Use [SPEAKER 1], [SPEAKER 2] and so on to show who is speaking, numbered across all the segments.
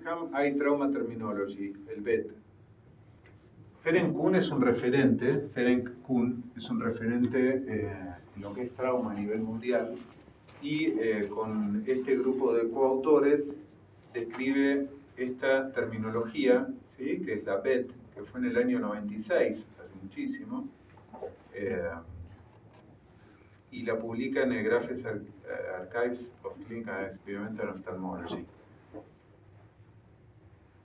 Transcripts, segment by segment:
[SPEAKER 1] Birmingham Eye Trauma Terminology, el BET. Ferenc Kuhn es un referente, en lo que es trauma a nivel mundial, y con este grupo de coautores describe esta terminología, ¿sí? Que es la BET, que fue en el año 96, hace muchísimo, y la publica en el Graphics Archives of Clinical Experimental Ophthalmology.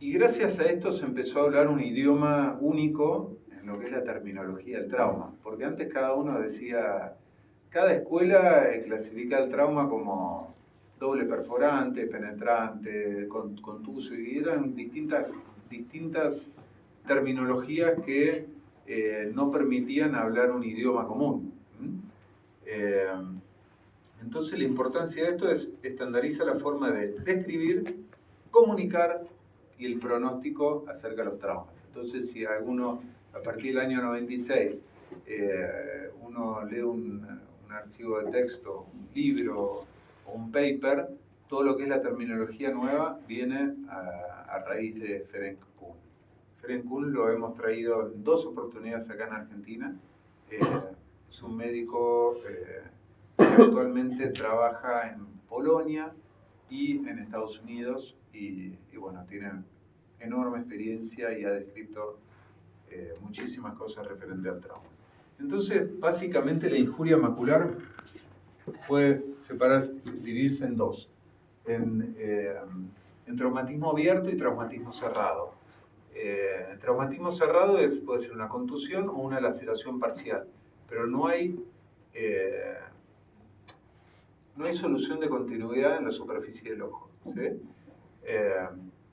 [SPEAKER 1] Y gracias a esto se empezó a hablar un idioma único en lo que es la terminología del trauma, porque antes cada uno decía, cada escuela clasifica el trauma como doble perforante, penetrante, contuso, y eran distintas terminologías que no permitían hablar un idioma común. Entonces la importancia de esto es estandarizar la forma de describir, comunicar y el pronóstico acerca de los traumas. Entonces si alguno, a partir del año 96, uno lee un archivo de texto, un libro o un paper, todo lo que es la terminología nueva viene a raíz de Ferenc Kuhn. Ferenc Kuhn lo hemos traído en 2 oportunidades acá en Argentina. Es un médico que actualmente trabaja en Polonia y en Estados Unidos y bueno, tiene enorme experiencia y ha descrito muchísimas cosas referentes al trauma. Entonces, básicamente la injuria macular puede dividirse en 2, en traumatismo abierto y traumatismo cerrado. El traumatismo cerrado puede ser una contusión o una laceración parcial, pero no hay solución de continuidad en la superficie del ojo, ¿sí?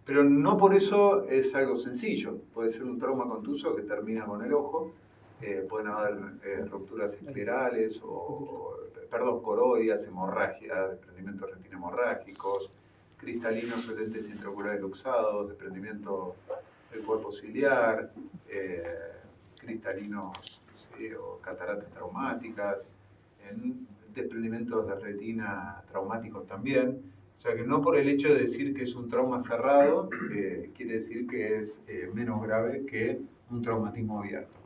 [SPEAKER 1] Pero no por eso es algo sencillo. Puede ser un trauma contuso que termina con el ojo, pueden haber rupturas esclerales coroides, hemorragia, desprendimientos de retina hemorrágicos, cristalinos o lentes intraoculares luxados, desprendimiento del cuerpo ciliar, cristalinos, ¿sí? O cataratas traumáticas, desprendimientos de retina traumáticos también. O sea que no por el hecho de decir que es un trauma cerrado, quiere decir que es menos grave que un traumatismo abierto.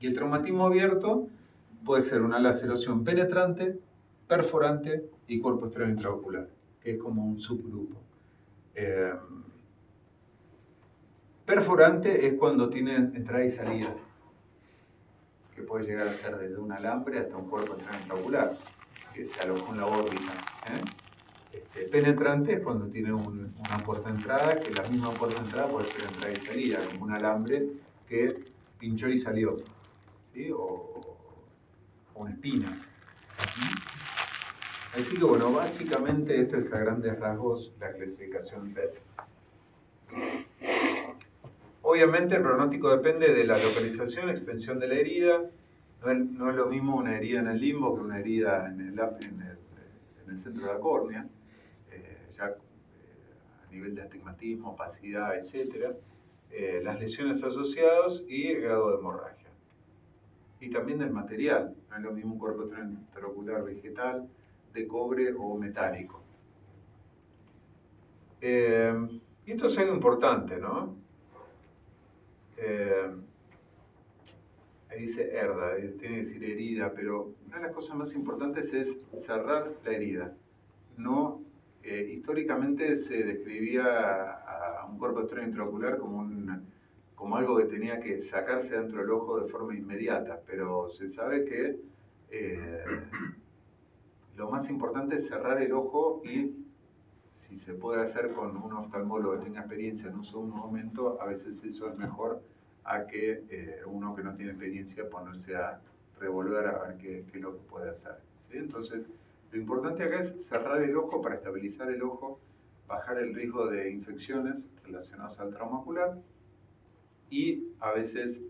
[SPEAKER 1] Y el traumatismo abierto puede ser una laceración penetrante, perforante y cuerpo externo intraocular, que es como un subgrupo. Perforante es cuando tiene entrada y salida, que puede llegar a ser desde un alambre hasta un cuerpo externo intraocular, que se alojó en la órbita. Penetrante es cuando tiene una puerta de entrada, que la misma puerta de entrada puede ser entrada y salida, como un alambre que pinchó y salió, ¿sí? O una espina. Así que bueno, básicamente esto es a grandes rasgos la clasificación BET. Obviamente el pronóstico depende de la localización, extensión de la herida. No es lo mismo una herida en el limbo que una herida en el centro de la córnea, a nivel de astigmatismo, opacidad, etc. Las lesiones asociadas y el grado de hemorragia. Y también del material, no es lo mismo un cuerpo intraocular vegetal, de cobre o metálico. Y esto es algo importante, ¿no? Ahí dice herda, tiene que decir herida, pero una de las cosas más importantes es cerrar la herida. No, históricamente se describía a un cuerpo externo intraocular como algo que tenía que sacarse dentro del ojo de forma inmediata, pero se sabe que lo más importante es cerrar el ojo y si se puede hacer con un oftalmólogo que tenga experiencia en un segundo momento, a veces eso es mejor a que uno que no tiene experiencia ponerse a revolver a ver qué es lo que puede hacer, ¿sí? Entonces, lo importante acá es cerrar el ojo para estabilizar el ojo, bajar el riesgo de infecciones relacionadas al trauma ocular y a veces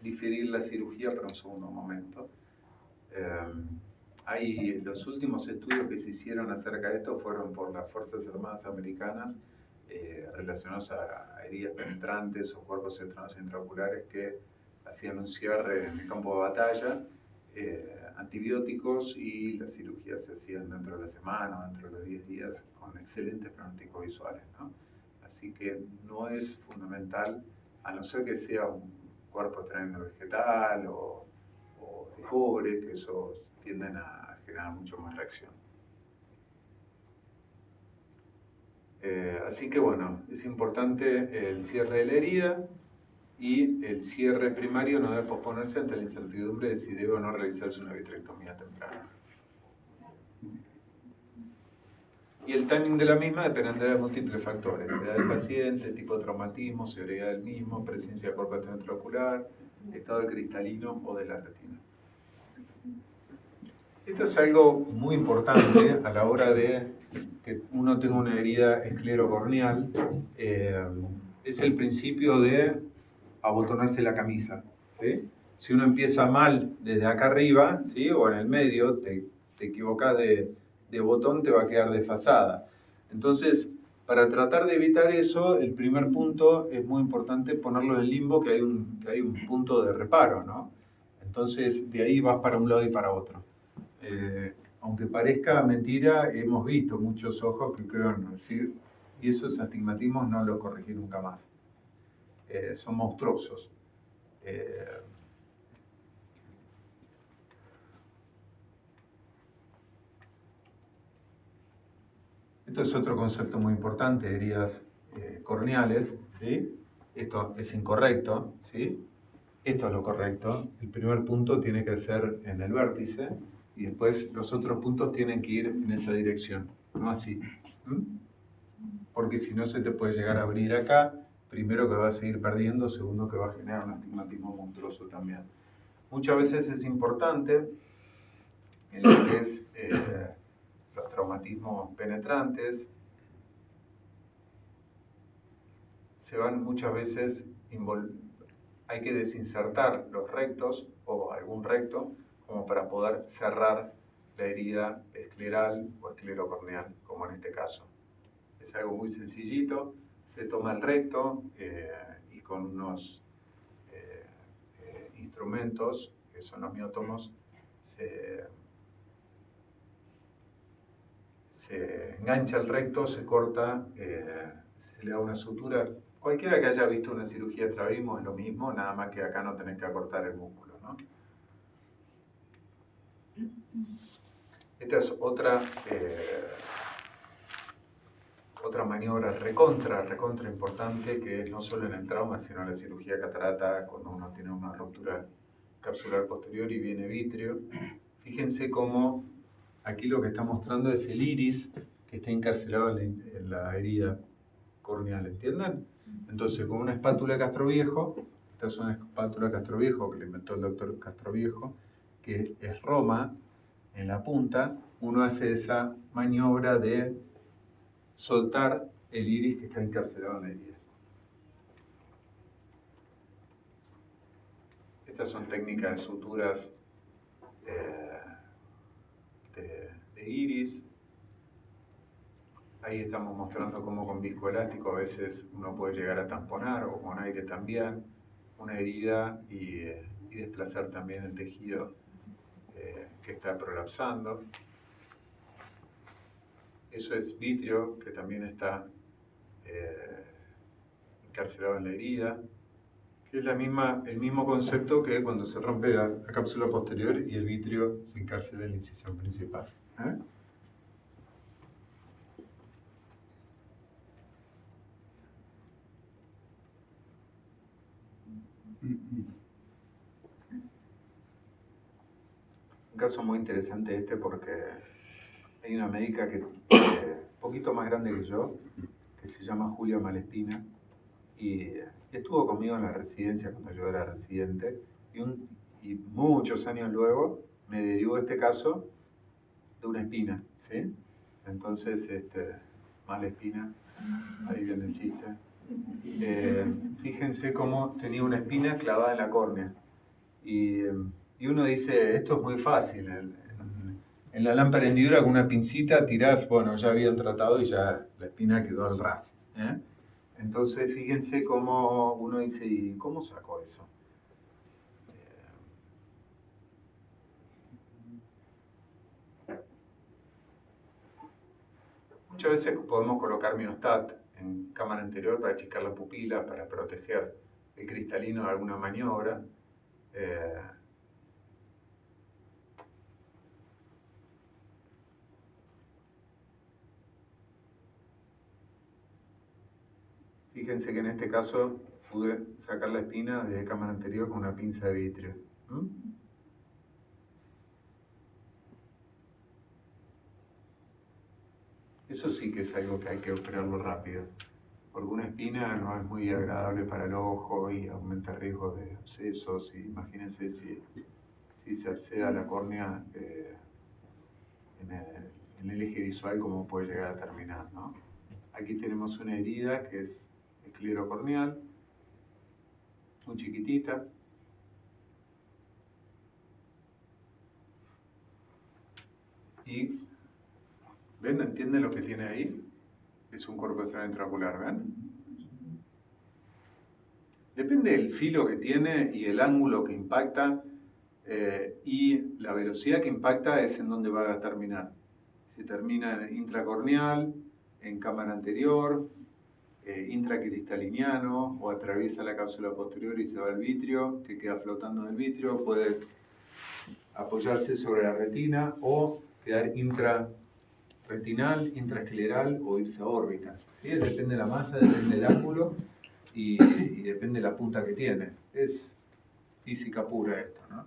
[SPEAKER 1] diferir la cirugía para un segundo momento. Los últimos estudios que se hicieron acerca de esto fueron por las Fuerzas Armadas Americanas relacionados a heridas penetrantes o cuerpos externos intraoculares que hacían un cierre en el campo de batalla antibióticos y las cirugías se hacían dentro de la semana, dentro de los 10 días, con excelentes pronósticos visuales, ¿no? Así que no es fundamental, a no ser que sea un cuerpo extraño vegetal o de cobre, que esos tienden a generar mucho más reacción. Así que bueno, es importante el cierre de la herida y el cierre primario no debe posponerse ante la incertidumbre de si debe o no realizarse una vitrectomía temprana. Y el timing de la misma dependerá de múltiples factores: edad del paciente, tipo de traumatismo, severidad del mismo, presencia de cuerpo extraocular, estado del cristalino o de la retina. Esto es algo muy importante a la hora de que uno tenga una herida esclerocorneal. Es el principio de abotonarse la camisa, ¿sí? Si uno empieza mal desde acá arriba, ¿sí? O en el medio, te equivocas de botón, te va a quedar desfasada. Entonces, para tratar de evitar eso, el primer punto es muy importante ponerlo en limbo, que hay un punto de reparo, ¿no? Entonces, de ahí vas para un lado y para otro. Aunque parezca mentira, hemos visto muchos ojos que creen decir, y esos astigmatismos no los corregí nunca más. Son monstruosos. Esto es otro concepto muy importante, heridas corneales, ¿sí? Esto es incorrecto, ¿sí? Esto es lo correcto. El primer punto tiene que ser en el vértice y después los otros puntos tienen que ir en esa dirección, no así. Porque si no se te puede llegar a abrir acá, primero que va a seguir perdiendo, segundo que va a generar un astigmatismo monstruoso también. Muchas veces es importante en lo que es los traumatismos penetrantes, se van muchas veces, hay que desinsertar los rectos o algún recto como para poder cerrar la herida escleral o esclerocorneal, como en este caso. Es algo muy sencillito, se toma el recto y con unos instrumentos, que son los miótomos, se engancha el recto, se corta, se le da una sutura. Cualquiera que haya visto una cirugía de estrabismo es lo mismo, nada más que acá no tenés que acortar el músculo, ¿no? Esta es otra maniobra recontra importante, que es no solo en el trauma, sino en la cirugía de catarata, cuando uno tiene una ruptura capsular posterior y viene vítreo. Fíjense cómo aquí lo que está mostrando es el iris que está encarcelado en la herida corneal, ¿entienden? Entonces, con una espátula Castroviejo, esta es una espátula Castroviejo que le inventó el doctor Castroviejo, que es Roma en la punta, uno hace esa maniobra de soltar el iris que está encarcelado en la herida. Estas son técnicas de suturas de iris. Ahí estamos mostrando cómo con viscoelástico a veces uno puede llegar a tamponar, o con aire también, una herida y desplazar también el tejido que está prolapsando. Eso es vitrio, que también está encarcelado en la herida, que es el mismo concepto que cuando se rompe la cápsula posterior y el vitrio se encarcela en la incisión principal. Un caso muy interesante porque hay una médica que un poquito más grande que yo, que se llama Julia Malespina, y estuvo conmigo en la residencia cuando yo era residente, y muchos años luego me derivó este caso de una espina, ¿sí? Entonces, Malespina, ahí viene el chiste. Fíjense cómo tenía una espina clavada en la córnea. Y uno dice, esto es muy fácil. En la lámpara hendidura con una pincita tirás, bueno, ya habían tratado y ya la espina quedó al ras. Entonces, fíjense cómo uno dice, ¿y cómo sacó eso? Muchas veces podemos colocar miostat en cámara anterior para achicar la pupila, para proteger el cristalino de alguna maniobra. Fíjense que en este caso pude sacar la espina de cámara anterior con una pinza de vitrio. Eso sí que es algo que hay que operarlo rápido, porque una espina no es muy agradable para el ojo y aumenta el riesgo de abscesos. Y imagínense si se absceda la córnea en el eje visual, cómo puede llegar a terminar, ¿no? Aquí tenemos una herida que es esclerocorneal, muy chiquitita. Y, ¿ven? ¿Entienden lo que tiene ahí? Es un corpus intraocular, ¿ven? Depende del filo que tiene y el ángulo que impacta y la velocidad que impacta es en donde va a terminar. Si termina intracorneal, en cámara anterior, intracristaliniano, o atraviesa la cápsula posterior y se va al vitrio, que queda flotando en el vitrio, puede apoyarse sobre la retina o quedar intraretinal, intraescleral o irse a órbita. ¿Sí? Depende de la masa, depende del ángulo y depende de la punta que tiene. Es física pura esto, ¿no?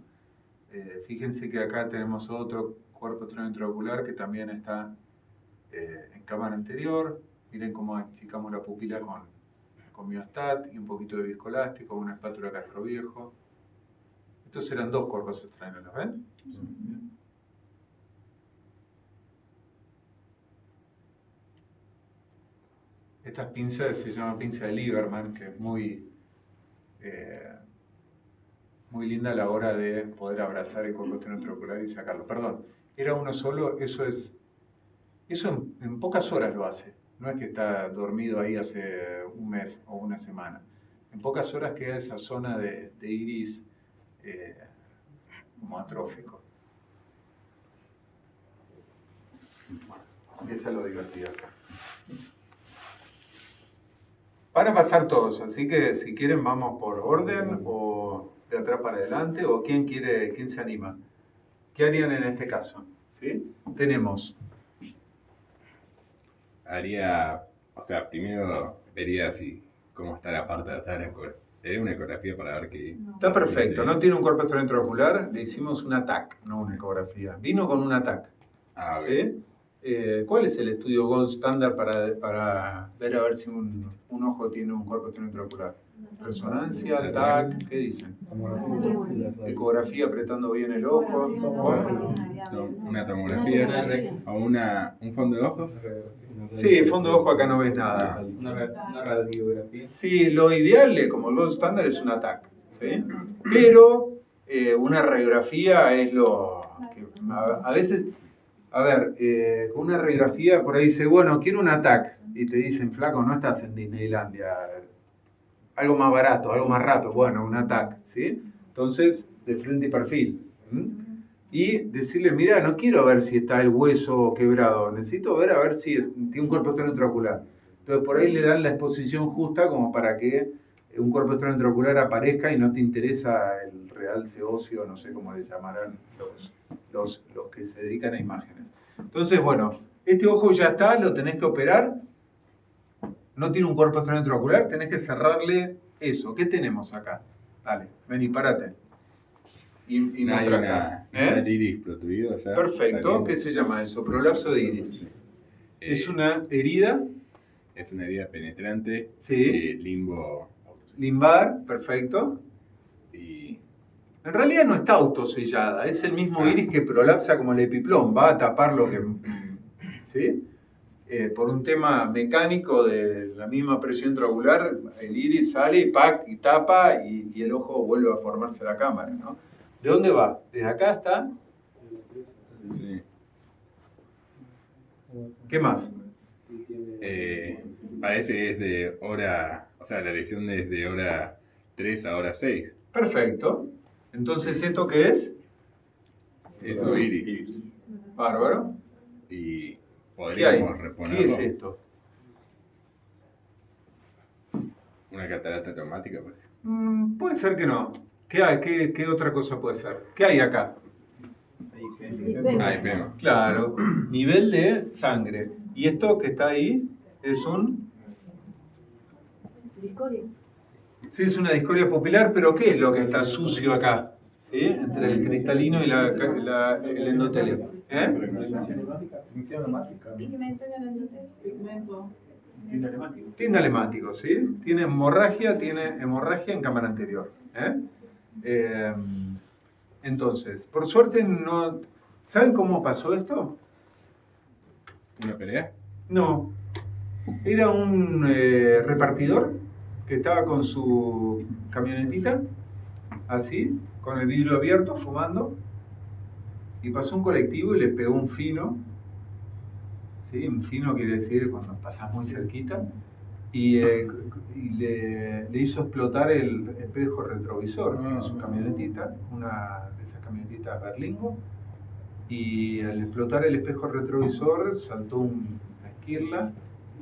[SPEAKER 1] Fíjense que acá tenemos otro cuerpo intraocular que también está en cámara anterior. Miren cómo achicamos la pupila con miostat y un poquito de viscoelástico, una espátula Castroviejo. Estos eran dos corpos extraños, ¿los ven? Estas pinzas se llaman pinza de Lieberman, que es muy linda a la hora de poder abrazar el corpus intraocular y sacarlo. Perdón, era uno solo, eso en pocas horas lo hace. No es que está dormido ahí hace un mes o una semana. En pocas horas queda esa zona de iris como atrófico. Bueno, empieza lo divertido acá. Van a pasar todos, así que si quieren vamos por orden o de atrás para adelante, o quién se anima. ¿Qué harían en este caso? ¿Sí? Tenemos.
[SPEAKER 2] Primero vería cómo está la parte de atrás de la ecografía. Haría una ecografía para ver que...
[SPEAKER 1] Está perfecto, no tiene un cuerpo intraocular, le hicimos un ATAC, no una ecografía. Vino con un ATAC. ¿Sí? ¿Cuál es el estudio gold standard para ver a ver si un ojo tiene un cuerpo intraocular? Resonancia, TAC, ¿qué dicen? Ecografía apretando bien el ojo.
[SPEAKER 2] Una tomografía o un fondo de ojo.
[SPEAKER 1] Sí, fondo de ojo acá no ves nada.
[SPEAKER 3] Una radiografía.
[SPEAKER 1] Sí, lo ideal, como el gold standard, es un ATAC. ¿Sí? Pero una radiografía es lo que a veces... A ver, con una radiografía por ahí dice, bueno, quiero un ATAC. Y te dicen, flaco, no estás en Disneylandia. Algo más barato, algo más rápido. Bueno, un ATAC, ¿sí? Entonces, de frente y perfil. Y decirle, mira, no quiero ver si está el hueso quebrado. Necesito ver a ver si tiene un cuerpo intraocular. Entonces, por ahí le dan la exposición justa como para que un cuerpo intraocular aparezca y no te interesa el realce óseo, no sé cómo le llamarán los que se dedican a imágenes. Entonces, bueno, este ojo ya está, lo tenés que operar. No tiene un cuerpo intraocular, tenés que cerrarle eso. ¿Qué tenemos acá? Dale, vení, parate. Y
[SPEAKER 2] Hay un iris protruido ya.
[SPEAKER 1] Perfecto,
[SPEAKER 2] saliendo.
[SPEAKER 1] ¿Qué se llama eso? Prolapso de iris.
[SPEAKER 2] Sí.
[SPEAKER 1] Es una herida.
[SPEAKER 2] Es una herida penetrante.
[SPEAKER 1] Sí.
[SPEAKER 2] Limbo.
[SPEAKER 1] Limbar, perfecto.
[SPEAKER 2] Y
[SPEAKER 1] En realidad no está autosellada, es el mismo iris que prolapsa como el epiplón, va a tapar lo que... ¿Sí? Por un tema mecánico de la misma presión intraocular, el iris sale y tapa y el ojo vuelve a formarse la cámara, ¿no? ¿De dónde va? ¿Desde acá está?
[SPEAKER 2] sí.
[SPEAKER 1] ¿Qué más?
[SPEAKER 2] Parece que es de hora, la lesión es de hora 3 a hora 6.
[SPEAKER 1] Perfecto. Entonces, ¿esto qué es?
[SPEAKER 2] Eso, iris.
[SPEAKER 1] Bárbaro.
[SPEAKER 2] Y
[SPEAKER 1] ¿Qué hay?
[SPEAKER 2] podríamos reponerlo.
[SPEAKER 1] ¿Qué es esto?
[SPEAKER 2] Una catarata automática, por ejemplo.
[SPEAKER 1] Puede ser que no. ¿Qué hay? ¿Qué otra cosa puede ser? ¿Qué hay acá?
[SPEAKER 2] Ah, IPEMA.
[SPEAKER 1] Claro, nivel de sangre. ¿Y esto que está ahí es un...?
[SPEAKER 4] Discoria.
[SPEAKER 1] Sí, es una discoria pupilar, pero ¿qué es lo que está sucio acá? ¿Sí? Entre el cristalino y el endotelio. ¿Eh?
[SPEAKER 4] Pigmento en el endotelio.
[SPEAKER 3] Pigmento.
[SPEAKER 1] Tinta hemático, ¿sí? Tiene hemorragia en cámara anterior. Entonces, por suerte no... ¿Saben cómo pasó esto?
[SPEAKER 2] ¿Una pelea?
[SPEAKER 1] No. Era un repartidor que estaba con su camionetita, así, con el vidrio abierto, fumando, y pasó un colectivo y le pegó un fino. ¿Sí? Un fino quiere decir cuando pasas muy cerquita, y le hizo explotar el espejo retrovisor en su camionetita, una de esas camionetitas Berlingo, y al explotar el espejo retrovisor saltó una esquirla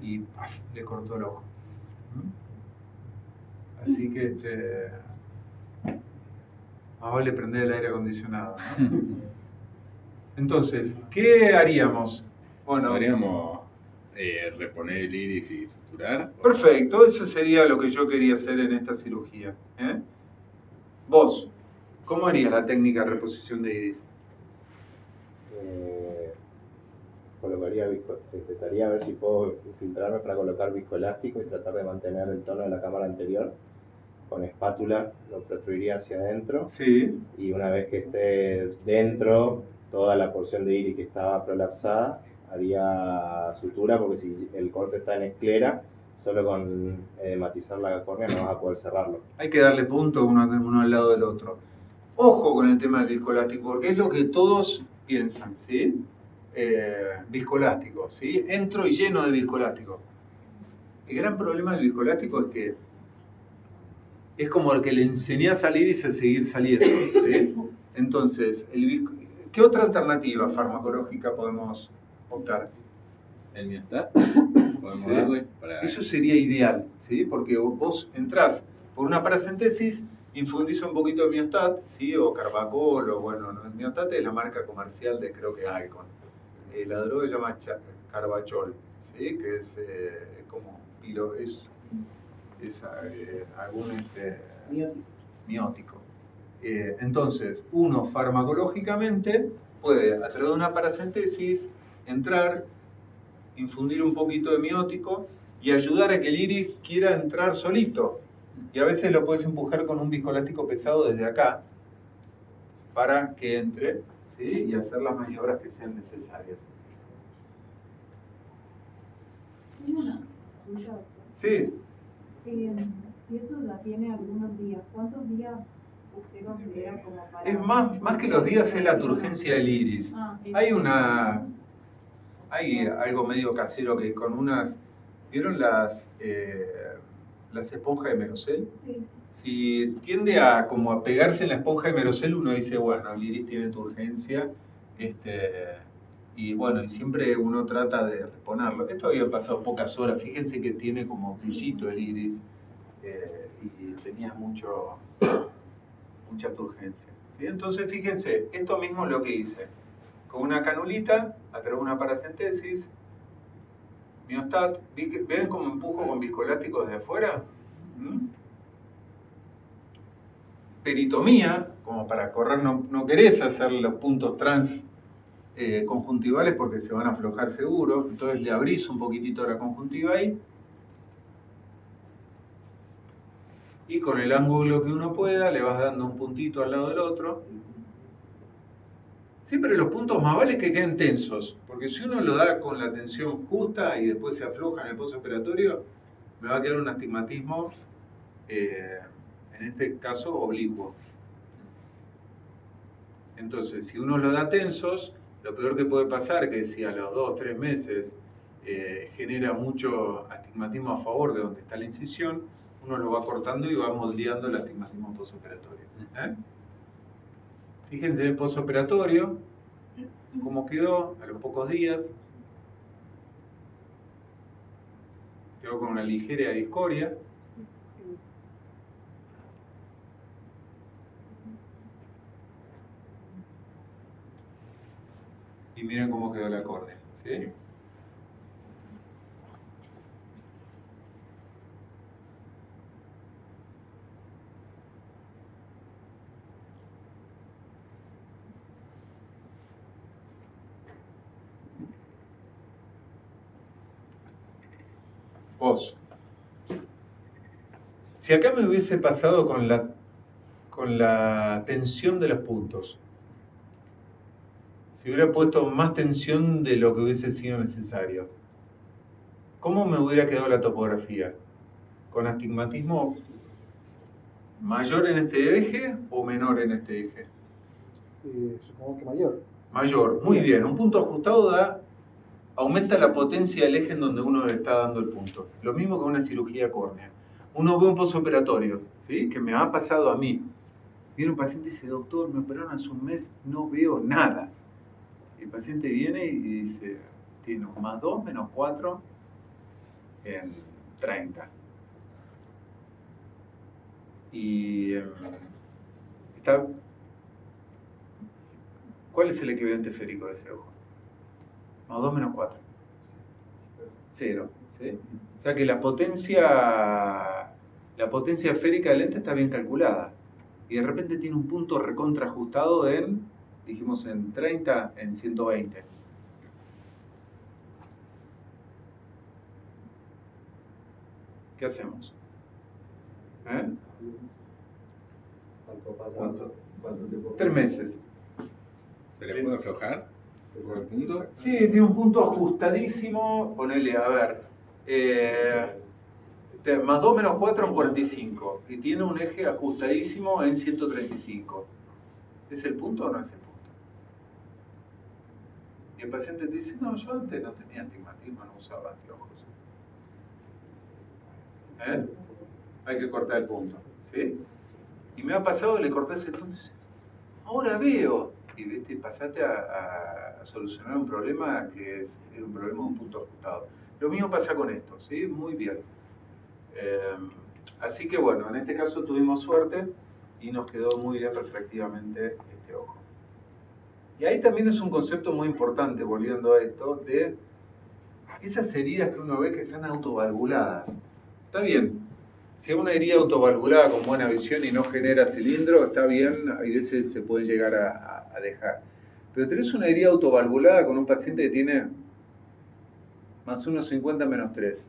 [SPEAKER 1] y ¡paf!, le cortó el ojo. Así que más vale prender el aire acondicionado, ¿no? Entonces, ¿qué haríamos? Bueno,
[SPEAKER 2] Podríamos reponer el iris y suturar.
[SPEAKER 1] perfecto, eso sería lo que yo quería hacer en esta cirugía. Vos, ¿cómo harías la técnica de reposición de iris?
[SPEAKER 5] Intentaría ver si puedo infiltrarme para colocar viscoelástico y tratar de mantener el tono de la cámara anterior. Con espátula lo protruiría hacia adentro,
[SPEAKER 1] Sí,
[SPEAKER 5] y una vez que esté dentro, toda la porción de iris que estaba prolapsada haría sutura, porque si el corte está en esclera, solo con edematizar la córnea no vas a poder cerrarlo.
[SPEAKER 1] hay que darle punto uno al lado del otro. Ojo con el tema del viscoelástico, porque es lo que todos piensan, ¿sí? Viscoelástico, ¿sí? Entro y lleno de viscoelástico. El gran problema del viscoelástico es que es como el que le enseñás al iris a seguir saliendo, ¿sí? Entonces, ¿qué otra alternativa farmacológica podemos optar?
[SPEAKER 2] El miostat. Podemos
[SPEAKER 1] Sí.
[SPEAKER 2] darle para...
[SPEAKER 1] Eso sería ideal, ¿sí? Porque vos entrás por una paracentesis, infundís un poquito de miostat, ¿sí? O carbacol, o bueno, no, el miostat es la marca comercial de, creo que Alcon. La droga se llama carbachol, ¿sí? Que es como algún miótico. Entonces, uno farmacológicamente puede, a través de una paracentesis, entrar, infundir un poquito de miótico y ayudar a que el iris quiera entrar solito. Y a veces lo puedes empujar con un viscoelástico pesado desde acá para que entre, ¿sí? Y hacer las maniobras que sean necesarias.
[SPEAKER 4] Tengo una consulta.
[SPEAKER 1] Sí,
[SPEAKER 4] Si eso la tiene algunos días, ¿cuántos días usted considera como para...?
[SPEAKER 1] es más que los días, es la turgencia del iris. Hay algo medio casero que con unas... ¿Vieron las esponjas de Merocel?
[SPEAKER 4] Sí.
[SPEAKER 1] Si tiende a como a pegarse en la esponja de Merocel, uno dice, bueno, el iris tiene turgencia, y bueno, y siempre uno trata de reponerlo. Esto había pasado pocas horas, fíjense que tiene como brillito el iris, y tenía mucha turgencia, ¿sí? Entonces fíjense, esto mismo es lo que hice. Con una canulita, a través de una paracentesis, miostat, ¿ven cómo empujo con viscoelástico desde afuera? Peritomía, como para correr, no querés hacer los puntos trans conjuntivales porque se van a aflojar seguro, entonces le abrís un poquitito la conjuntiva ahí, y con el ángulo que uno pueda le vas dando un puntito al lado del otro. Siempre los puntos más vale que queden tensos, porque si uno lo da con la tensión justa y después se afloja en el postoperatorio, me va a quedar un astigmatismo, en este caso oblicuo. Entonces, si uno lo da tensos, lo peor que puede pasar es que si a los 2-3 meses genera mucho astigmatismo a favor de donde está la incisión, uno lo va cortando y va moldeando el astigmatismo postoperatorio. Fíjense el postoperatorio, cómo quedó a los pocos días. Quedó con una ligera discoria. Y miren cómo quedó la córnea, ¿sí?
[SPEAKER 2] Sí.
[SPEAKER 1] Vos. Si acá me hubiese pasado con la tensión de los puntos, si hubiera puesto más tensión de lo que hubiese sido necesario, ¿cómo me hubiera quedado la topografía? ¿Con astigmatismo mayor en este eje o menor en este eje?
[SPEAKER 6] Supongo que mayor.
[SPEAKER 1] Mayor, muy bien. Un punto ajustado aumenta la potencia del eje en donde uno le está dando el punto. Lo mismo que una cirugía córnea. Uno ve un postoperatorio, ¿sí? Que me ha pasado a mí. Viene un paciente y dice, doctor, me operaron hace un mes, no veo nada. El paciente viene y dice, tiene un +2, -4 en 30. Y ¿cuál es el equivalente esférico de ese ojo? +2, -4. 0. ¿Sí? O sea que la potencia esférica del lente está bien calculada. Y de repente tiene un punto recontra ajustado dijimos en 30, en 120. ¿Qué hacemos? ¿Eh?
[SPEAKER 3] ¿Cuánto tiempo?
[SPEAKER 1] 3 meses.
[SPEAKER 2] ¿Se le puede aflojar? ¿Por el punto?
[SPEAKER 1] Sí, tiene un punto ajustadísimo. Ponele, a ver. +2, -4 en 45. Y tiene un eje ajustadísimo en 135. ¿Es el punto o no es el punto? Y el paciente te dice, no, yo antes no tenía astigmatismo, no usaba anteojos. Hay que cortar el punto, ¿sí? Y me ha pasado, le cortás el punto y dice, ahora veo. Y ¿viste? Pasaste a solucionar un problema que era un problema de un punto ajustado. Lo mismo pasa con esto, ¿sí? Muy bien. Así que bueno, en este caso tuvimos suerte y nos quedó muy bien reflectivamente este ojo. Y ahí también es un concepto muy importante, volviendo a esto, de esas heridas que uno ve que están autovalvuladas. Está bien, si es una herida autovalvulada con buena visión y no genera cilindro, está bien, a veces se puede llegar a dejar. Pero tenés una herida autovalvulada con un paciente que tiene +1,50 -3.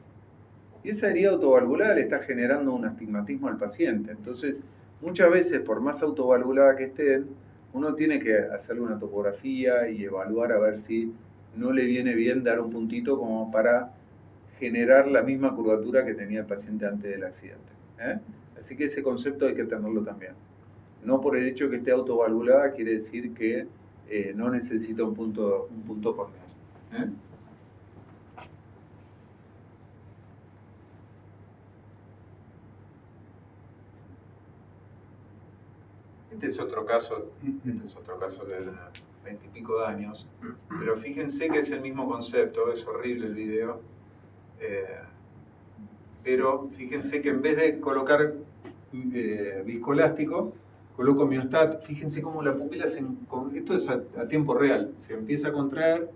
[SPEAKER 1] Y esa herida autovalvulada le está generando un astigmatismo al paciente. Entonces, muchas veces, por más autovalvulada que estén, uno tiene que hacerle una topografía y evaluar a ver si no le viene bien dar un puntito como para generar la misma curvatura que tenía el paciente antes del accidente. Así que ese concepto hay que tenerlo también. No por el hecho de que esté autovalvulada quiere decir que no necesita un punto corneal. Este es otro caso de 20 y pico de años, pero fíjense que es el mismo concepto, es horrible el video, pero fíjense que en vez de colocar viscoelástico, coloco miostat. Fíjense cómo la pupila, esto es a tiempo real, se empieza a contraer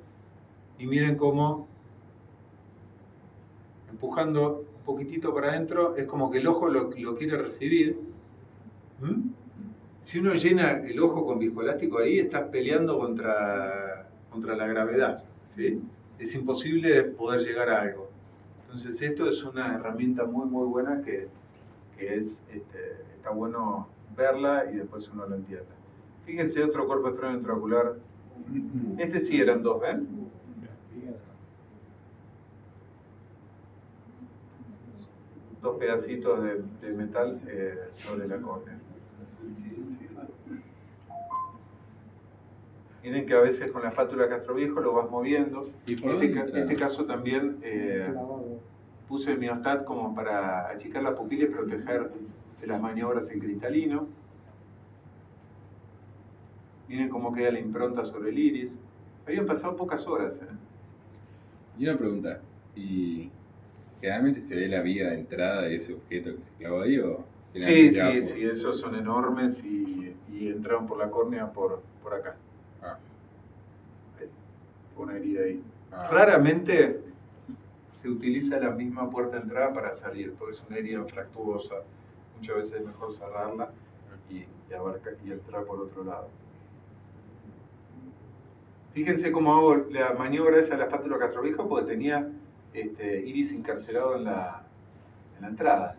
[SPEAKER 1] y miren cómo, empujando un poquitito para adentro, es como que el ojo lo quiere recibir. Si uno llena el ojo con viscoelástico ahí, estás peleando contra la gravedad, ¿sí? Es imposible poder llegar a algo. Entonces esto es una herramienta muy muy buena que está bueno verla y después uno lo entiende. Fíjense otro cuerpo extraño intraocular. Este sí eran 2, ¿ven? Dos pedacitos de metal sobre la córnea. Miren que a veces con la espátula Castroviejo lo vas moviendo.
[SPEAKER 2] ¿Y por
[SPEAKER 1] En este caso también puse el miostat como para achicar la pupila y proteger de las maniobras en cristalino. Miren cómo queda la impronta sobre el iris. Habían pasado pocas horas.
[SPEAKER 2] Y una pregunta, ¿y Generalmente se ve la vía de entrada de ese objeto que se clavó ahí o
[SPEAKER 1] Sí,
[SPEAKER 2] generalmente va por-
[SPEAKER 1] sí, esos son enormes y entraron por la córnea por acá.
[SPEAKER 2] Ah,
[SPEAKER 1] Ahí, una herida ahí.
[SPEAKER 2] ah.
[SPEAKER 1] Raramente se utiliza la misma puerta de entrada para salir, porque es una herida infractuosa. Muchas veces es mejor cerrarla y entrar por otro lado. Fíjense cómo hago la maniobra esa de la espátula castroviejo, porque tenía iris encarcelado en la entrada.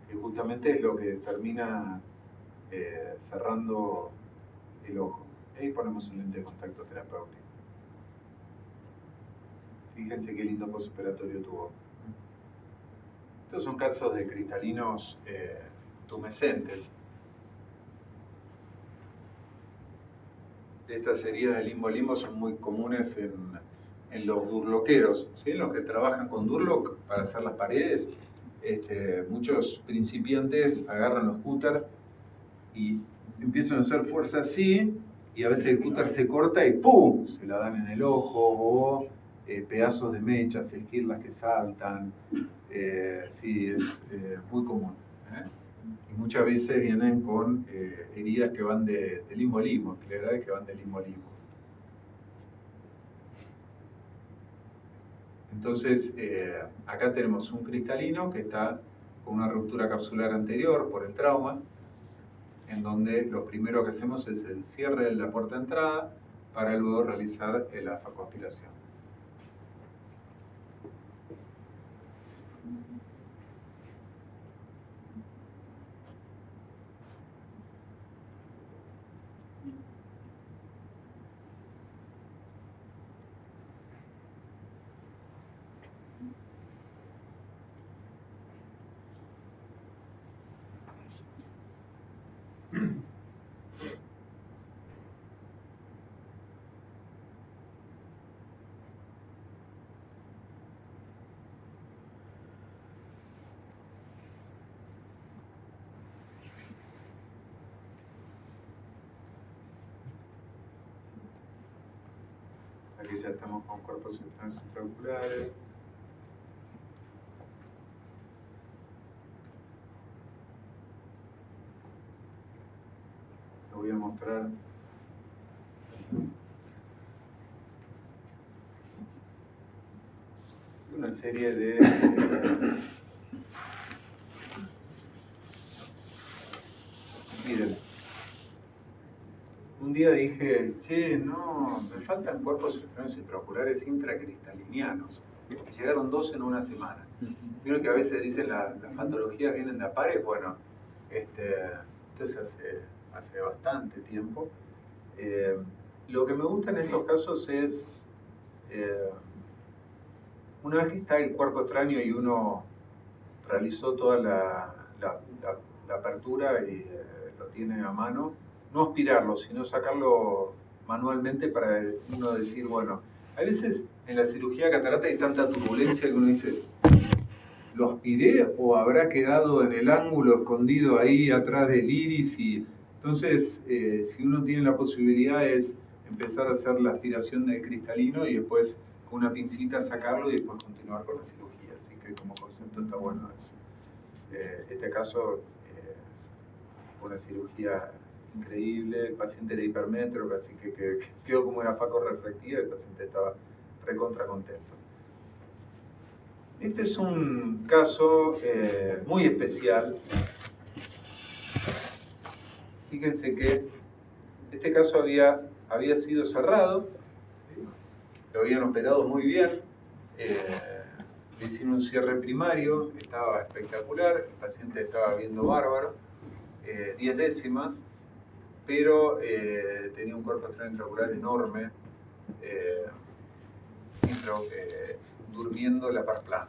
[SPEAKER 1] Que justamente es lo que termina cerrando el ojo. Y ahí ponemos un lente de contacto terapéutico. Fíjense qué lindo postoperatorio tuvo. Estos son casos de cristalinos tumescentes. Estas heridas de limbo-limbo son muy comunes en los durloqueros, ¿sí? Los que trabajan con durlock para hacer las paredes. Muchos principiantes agarran los cúter y empiezan a hacer fuerza así, y a veces el cúter se corta y ¡pum! Se la dan en el ojo, o pedazos de mechas, esquirlas que saltan. Sí, es muy común. Y muchas veces vienen con heridas que van de limbo a limbo, esclerosis que van de limbo a limbo. Entonces, acá tenemos un cristalino que está con una ruptura capsular anterior por el trauma, en donde lo primero que hacemos es el cierre de la puerta de entrada para luego realizar la facoaspiración. Aquí ya estamos con cuerpos externos intraoculares. Te voy a mostrar una serie de miren, un día dije, che, no, me faltan cuerpos externos intraoculares intracristalinianos. Y llegaron 2 en una semana. Vieron que a veces dicen las patologías vienen de a pares. Bueno, entonces hace bastante tiempo. Lo que me gusta en estos casos es, una vez que está el cuerpo extraño y uno realizó toda la apertura y lo tiene a mano, no aspirarlo, sino sacarlo manualmente para uno decir, bueno, a veces en la cirugía de catarata hay tanta turbulencia que uno dice, ¿lo aspiré o habrá quedado en el ángulo escondido ahí atrás del iris? Y entonces, si uno tiene la posibilidad es empezar a hacer la aspiración del cristalino y después con una pincita sacarlo y después continuar con la cirugía. Así que como concepto está bueno eso. Este caso fue una cirugía increíble, el paciente era hipermétrope, así que quedó como una faco refractiva y el paciente estaba recontra contento. Este es un caso muy especial. Fíjense que este caso había sido cerrado, ¿sí? Lo habían operado muy bien, le hicieron un cierre primario, estaba espectacular, el paciente estaba viendo bárbaro, 10 décimas, pero tenía un cuerpo externo intraocular enorme, durmiendo la par plana.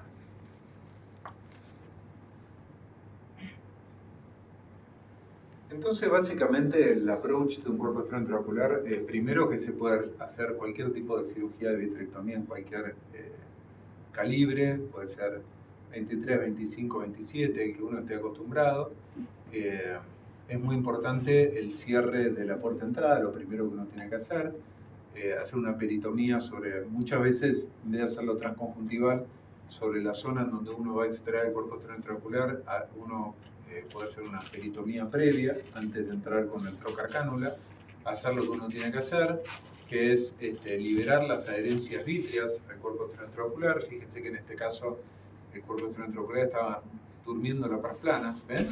[SPEAKER 1] Entonces, básicamente, el approach de un cuerpo externo intraocular, primero que se puede hacer cualquier tipo de cirugía de vitrectomía en cualquier calibre, puede ser 23, 25, 27, el que uno esté acostumbrado. Es muy importante el cierre de la puerta de entrada, lo primero que uno tiene que hacer una peritomía sobre, muchas veces, en vez de hacerlo transconjuntival, sobre la zona en donde uno va a extraer el cuerpo extraventricular, uno puede hacer una peritomía previa antes de entrar con el trocar cánula, hacer lo que uno tiene que hacer, que es liberar las adherencias vítreas al cuerpo extraventricular. Fíjense que en este caso el cuerpo extraventricular estaba durmiendo la parplana, ¿ven?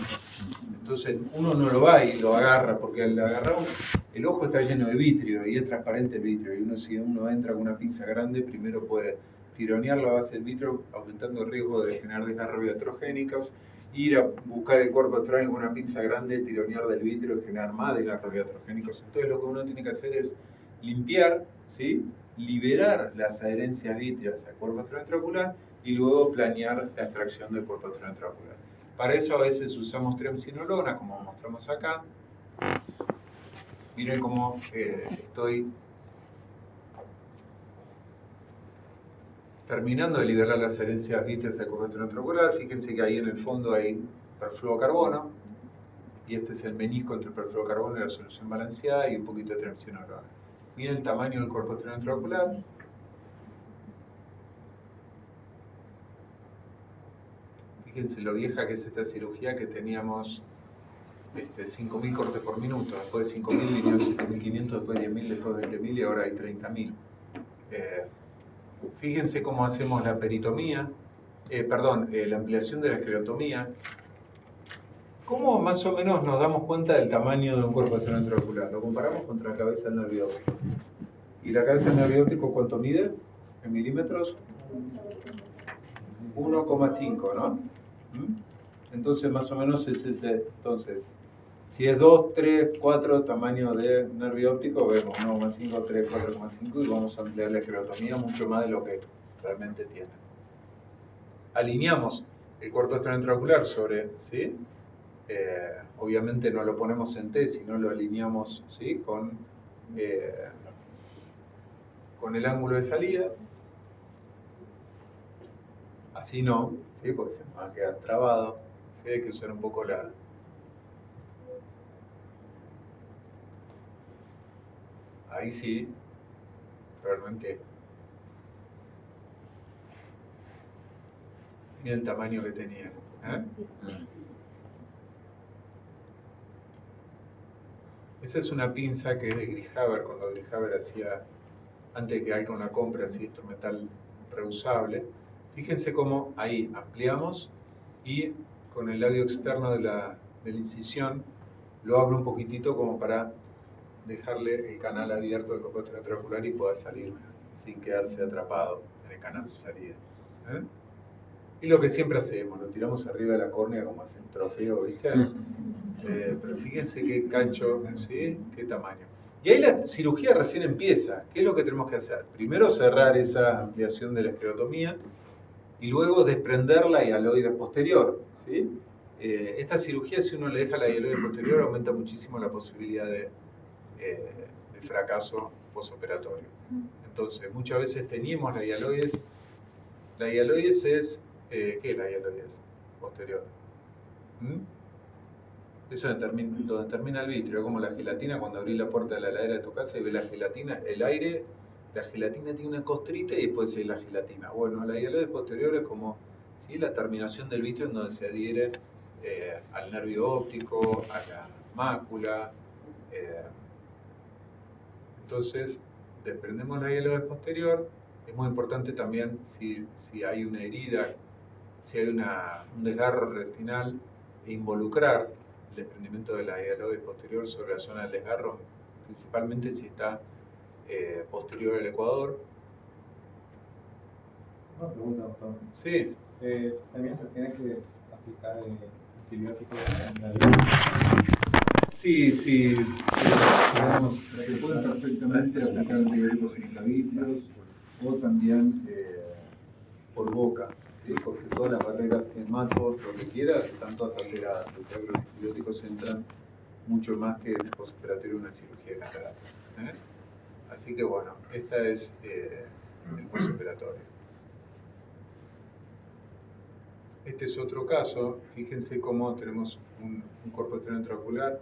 [SPEAKER 1] Entonces uno no lo va y lo agarra, porque al agarrar el ojo está lleno de vitrio y es transparente el vitrio, y si uno entra con una pinza grande, primero puede tironear la base del vitrio, aumentando el riesgo de generar desgarros iatrogénicos, ir a buscar el cuerpo extraño con una pinza grande, tironear del vitrio y generar más desgarros iatrogénicos. Entonces lo que uno tiene que hacer es limpiar, ¿sí? Liberar las adherencias vítreas al cuerpo extraventricular y luego planear la extracción del cuerpo extraventricular. Para eso a veces usamos triamcinolona, como mostramos acá. Miren cómo estoy terminando de liberar las adherencias vítreas del cuerpo extraventricular. Fíjense que ahí en el fondo hay perfluorocarbono, y este es el menisco entre el perfluorocarbono y la solución balanceada y un poquito de triamcinolona. Miren el tamaño del cuerpo extraventricular. Fíjense lo vieja que es esta cirugía, que teníamos 5.000 cortes por minuto, después de 5.000 vinieron 7.500, después 10.000, después 20.000 y ahora hay 30.000. Fíjense cómo hacemos la peritomía, la ampliación de la esclerotomía. ¿Cómo más o menos nos damos cuenta del tamaño de un cuerpo extraventricular? Lo comparamos contra la cabeza del nervio óptico. ¿Y la cabeza del nervio óptico cuánto mide? ¿En milímetros? 1,5, ¿no? Entonces más o menos es ese. Entonces, si es 2, 3, 4 tamaño de nervio óptico, vemos 1,5, 3, 4,5 y vamos a ampliar la esclerotomía mucho más de lo que realmente tiene. Alineamos el cuerpo extraventricular sobre, ¿sí? Obviamente no lo ponemos en T, sino lo alineamos, ¿sí? con el ángulo de salida. Así no, ¿sí? Porque se nos va a quedar trabado. ¿Sí? Hay que usar un poco la... Ahí sí, realmente. Mira el tamaño que tenía. Esa es una pinza que es de Grihaber, cuando Grihaber hacía, antes de que Alcon la compre, así instrumental reusable. Fíjense cómo ahí ampliamos y con el labio externo de la incisión lo abro un poquitito como para dejarle el canal abierto del cuerpo extraventricular y pueda salir sin quedarse atrapado en el canal de salida. Y lo que siempre hacemos, lo tiramos arriba de la córnea como hace un trofeo, ¿viste? Pero fíjense qué cancho, ¿sí? Qué tamaño. Y ahí la cirugía recién empieza. ¿Qué es lo que tenemos que hacer? Primero cerrar esa ampliación de la esclerotomía y luego desprender la hialoide posterior, ¿sí? Esta cirugía, si uno le deja la hialoide posterior, aumenta muchísimo la posibilidad de fracaso postoperatorio. Entonces, muchas veces teníamos la hialoides. La hialoides es... ¿qué es la hialoides posterior? Eso donde termina el vitrio, como la gelatina, cuando abrís la puerta de la heladera de tu casa y ves la gelatina, el aire, la gelatina tiene una costrita y después es la gelatina. Bueno, la hialoides posterior es como, ¿sí? La terminación del vitrio en donde se adhiere al nervio óptico, a la mácula. Entonces, desprendemos la hialoides posterior. Es muy importante también si hay una herida, si hay un desgarro retinal, involucrar el desprendimiento de la hialoides posterior sobre la zona del desgarro, principalmente si está posterior al ecuador.
[SPEAKER 3] Una pregunta, doctor.
[SPEAKER 1] Sí.
[SPEAKER 3] ¿También se tiene que aplicar antibióticos en la vida?
[SPEAKER 1] Sí.
[SPEAKER 3] Digamos, se pueden perfectamente aplicar antibióticos intravítricos o también
[SPEAKER 1] Por boca, ¿sí? Porque todas las barreras hematos, lo que quieras, están todas alteradas. Los antibióticos entran mucho más que en el postoperatorio de una cirugía de catarata. Así que bueno, esta es el postoperatorio. Este es otro caso. Fíjense cómo tenemos un cuerpo extraventricular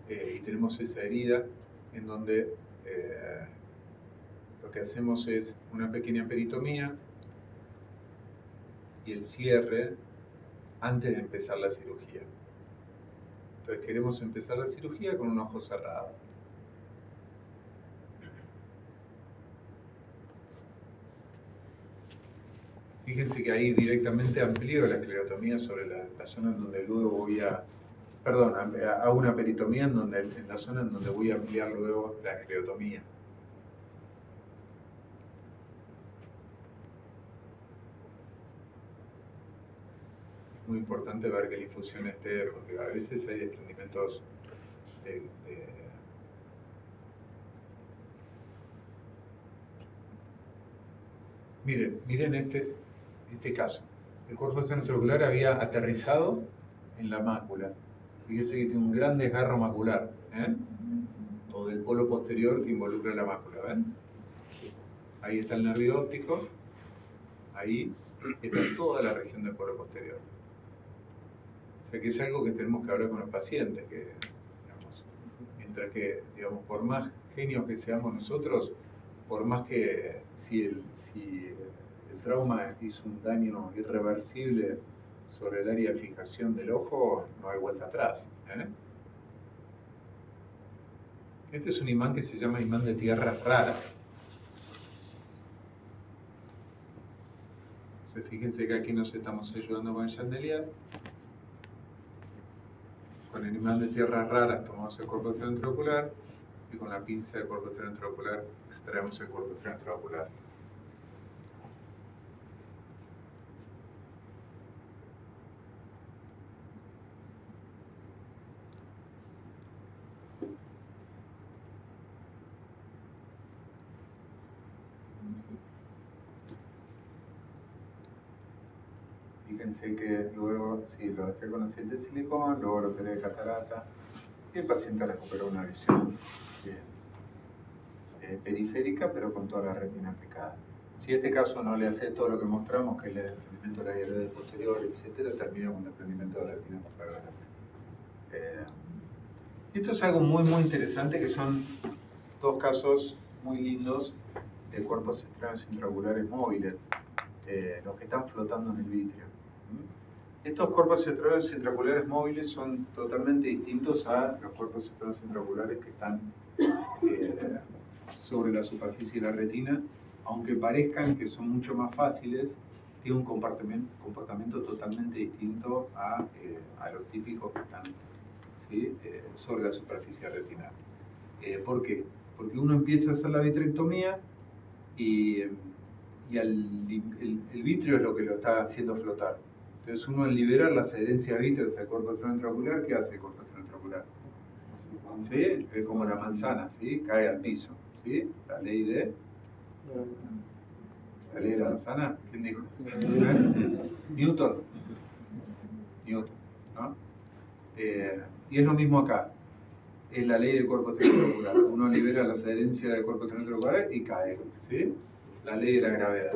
[SPEAKER 1] y tenemos esa herida en donde lo que hacemos es una pequeña peritomía. y el cierre antes de empezar la cirugía. Entonces queremos empezar la cirugía con un ojo cerrado. Fíjense que ahí directamente amplío la esclerotomía sobre la zona en donde luego voy a... Perdón, hago una peritomía en la zona en donde voy a ampliar luego la esclerotomía. Muy importante ver que la infusión esté, porque a veces hay desprendimientos Miren este caso. El cuerpo extraventricular había aterrizado en la mácula. Fíjense que tiene un gran desgarro macular, o del polo posterior que involucra la mácula, ¿ven? Ahí está el nervio óptico, ahí está toda la región del polo posterior. O sea que es algo que tenemos que hablar con los pacientes, que, digamos, mientras que, digamos, por más genios que seamos nosotros, por más que si el trauma hizo un daño irreversible sobre el área de fijación del ojo, no hay vuelta atrás. Este es un imán que se llama imán de tierras raras. Entonces, fíjense que aquí nos estamos ayudando con el chandelier. Con el imán de tierras raras tomamos el cuerpo extraventricular y con la pinza del cuerpo extraventricular extraemos el cuerpo extraventricular. Fíjense que luego, sí, lo dejé con aceite de silicona, luego lo operé de catarata y el paciente recuperó una visión periférica, pero con toda la retina aplicada. Si este caso no le hace todo lo que mostramos, que es el desprendimiento de la hialedoide posterior, etc., termina con desprendimiento de la retina posterior. Esto es algo muy, muy interesante, que son dos casos muy lindos de cuerpos extraños intraoculares móviles, los que están flotando en el vitrio. Estos cuerpos extraños intraoculares móviles son totalmente distintos a los cuerpos extraños intraoculares que están sobre la superficie de la retina, aunque parezcan que son mucho más fáciles, tienen un comportamiento totalmente distinto a los típicos que están, ¿sí?, sobre la superficie retinal. ¿Por qué? Porque uno empieza a hacer la vitrectomía y el vitrio es lo que lo está haciendo flotar. Entonces uno, al liberar las adherencias vítreas al cuerpo extraventricular, ¿qué hace el cuerpo extraventricular? ¿Sí? Es como la manzana, ¿sí? Cae al piso, ¿sí? La ley de la manzana, ¿quién dijo? Newton, ¿no? Y es lo mismo acá. Es la ley del cuerpo extraventricular. Uno libera las adherencias del cuerpo extraventricular y cae, ¿sí? La ley de la gravedad.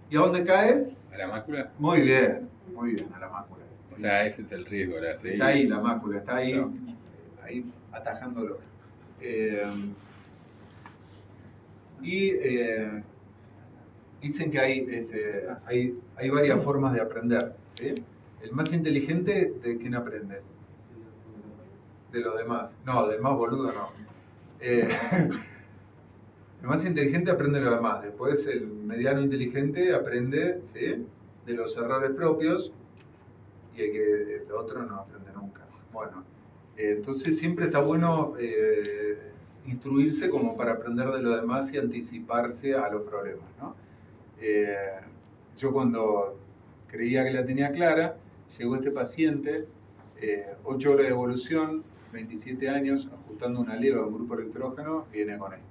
[SPEAKER 1] ¿Y a dónde cae?
[SPEAKER 2] ¿A la mácula?
[SPEAKER 1] Muy bien, a la mácula.
[SPEAKER 2] O sea, ese es el riesgo, ¿verdad? Sí.
[SPEAKER 1] Está ahí la mácula, está ahí,
[SPEAKER 2] Chao.
[SPEAKER 1] ahí atajándolo. Dicen que hay varias formas de aprender, ¿sí? El más inteligente, ¿de quién aprende? De los demás. No, del más boludo no. El más inteligente aprende de los demás. Después el mediano inteligente aprende, ¿sí?, de los errores propios, y el otro no aprende nunca. Bueno, entonces siempre está bueno instruirse como para aprender de los demás y anticiparse a los problemas, ¿no? Yo, cuando creía que la tenía clara, llegó este paciente, 8 horas de evolución, 27 años, ajustando una leva de un grupo electrógeno, viene con esto.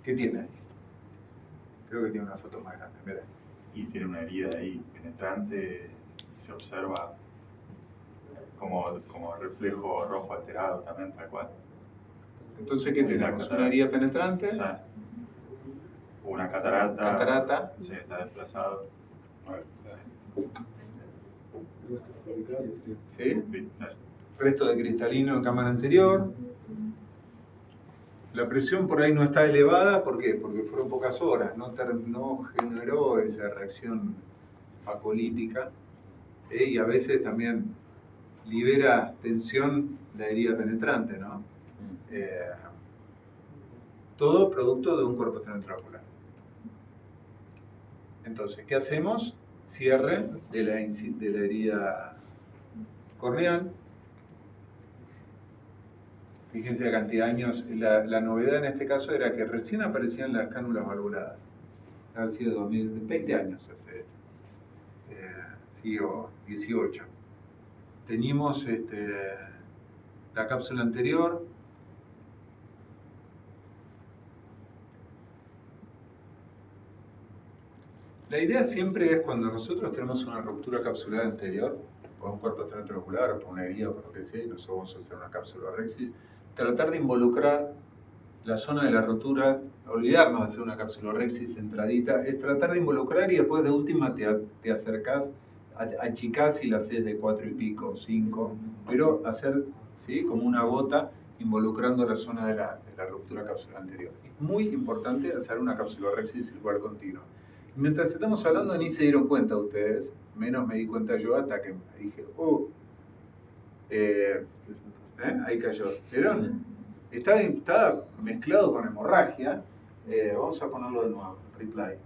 [SPEAKER 1] ¿Qué tiene ahí? Creo que tiene una foto más grande, mira.
[SPEAKER 7] Y tiene una herida ahí penetrante y se observa como reflejo rojo alterado también, tal cual.
[SPEAKER 1] Entonces, ¿qué tenemos? Una herida penetrante,
[SPEAKER 7] O sea, una catarata.
[SPEAKER 1] catarata,
[SPEAKER 7] Sí, está desplazado.
[SPEAKER 2] A ver,
[SPEAKER 1] ¿sí?
[SPEAKER 7] Sí, claro.
[SPEAKER 1] Resto de cristalino en cámara anterior. La presión por ahí no está elevada, ¿por qué? Porque fueron pocas horas, no generó esa reacción facolítica, y a veces también libera tensión la herida penetrante, ¿no? Todo producto de un cuerpo extraocular. Entonces, ¿qué hacemos? Cierre de la herida corneal. Fíjense la cantidad de años. La novedad en este caso era que recién aparecían las cánulas valvuladas. Ha sido 20 años hace sí, o 18. Teníamos la cápsula anterior. La idea siempre es cuando nosotros tenemos una ruptura capsular anterior, por un cuerpo extraocular o por una herida o por lo que sea, y nosotros vamos a hacer una capsulorrexis, tratar de involucrar la zona de la rotura, olvidarnos de hacer una capsulorrexis centradita, es tratar de involucrar y después de última te acercás, achicás y la haces de 4 y pico, 5, pero hacer, ¿sí?, como una gota involucrando la zona de la ruptura capsular anterior. Es muy importante hacer una capsulorrexis circular continua. Mientras estamos hablando ni se dieron cuenta ustedes, menos me di cuenta yo hasta que dije, ahí cayó. ¿Vieron? Está mezclado con hemorragia. Vamos a ponerlo de nuevo, replay.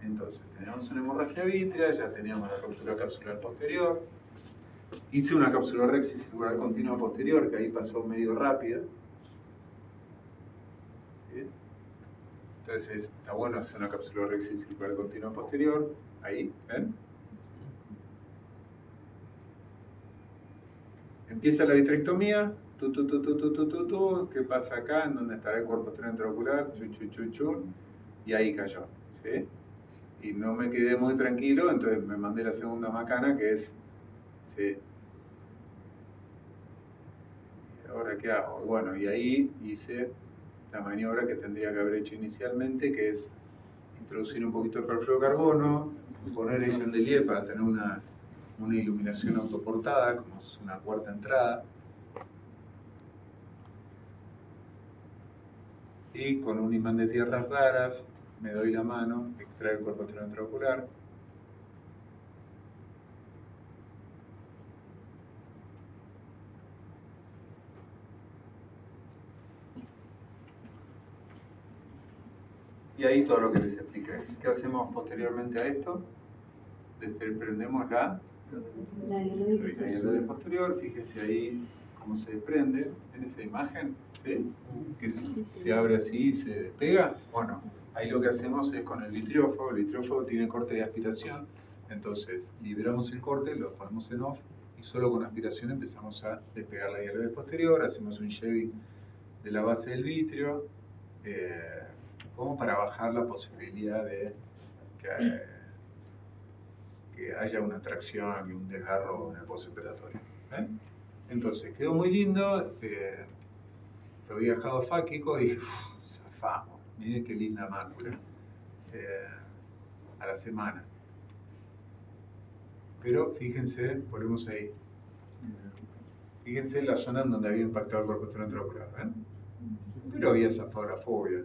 [SPEAKER 1] Entonces, teníamos una hemorragia vítrea, ya teníamos la ruptura capsular posterior. Hice una capsulorrexis circular continua posterior, que ahí pasó medio rápida. ¿Sí? Entonces, está bueno hacer una capsulorrexis circular continua posterior. Ahí, ¿ven? Empieza la vitrectomía. ¿Qué pasa acá? En donde estará el cuerpo extraocular. Y ahí cayó. ¿Sí? Y no me quedé muy tranquilo, entonces me mandé la segunda macana, que es, ¿sí?, ¿y ahora qué hago? Bueno, y ahí hice la maniobra que tendría que haber hecho inicialmente, que es introducir un poquito de perfluoro de carbono, poner el chandelier para tener una iluminación autoportada, como es una cuarta entrada, y con un imán de tierras raras me doy la mano, extraer el cuerpo extraocular. Y ahí todo lo que les expliqué. ¿Qué hacemos posteriormente a esto? Desprendemos la hielera posterior. Fíjense ahí cómo se desprende en esa imagen, ¿sí?, que se abre así y se despega. Bueno, ahí lo que hacemos es con el vitriófago. El vitriófago tiene corte de aspiración, entonces liberamos el corte, lo ponemos en off y solo con aspiración empezamos a despegar la hielera posterior. Hacemos un shaving de la base del vitrio, como para bajar la posibilidad de que haya una tracción y un desgarro en el postoperatorio. Entonces quedó muy lindo. Lo había dejado fáquico y dije, zafamos, miren qué linda mácula, a la semana. Pero fíjense, volvemos ahí. Fíjense la zona en donde había impactado el cuerpo extraocular, ¿ven? Pero había zafado la fobia.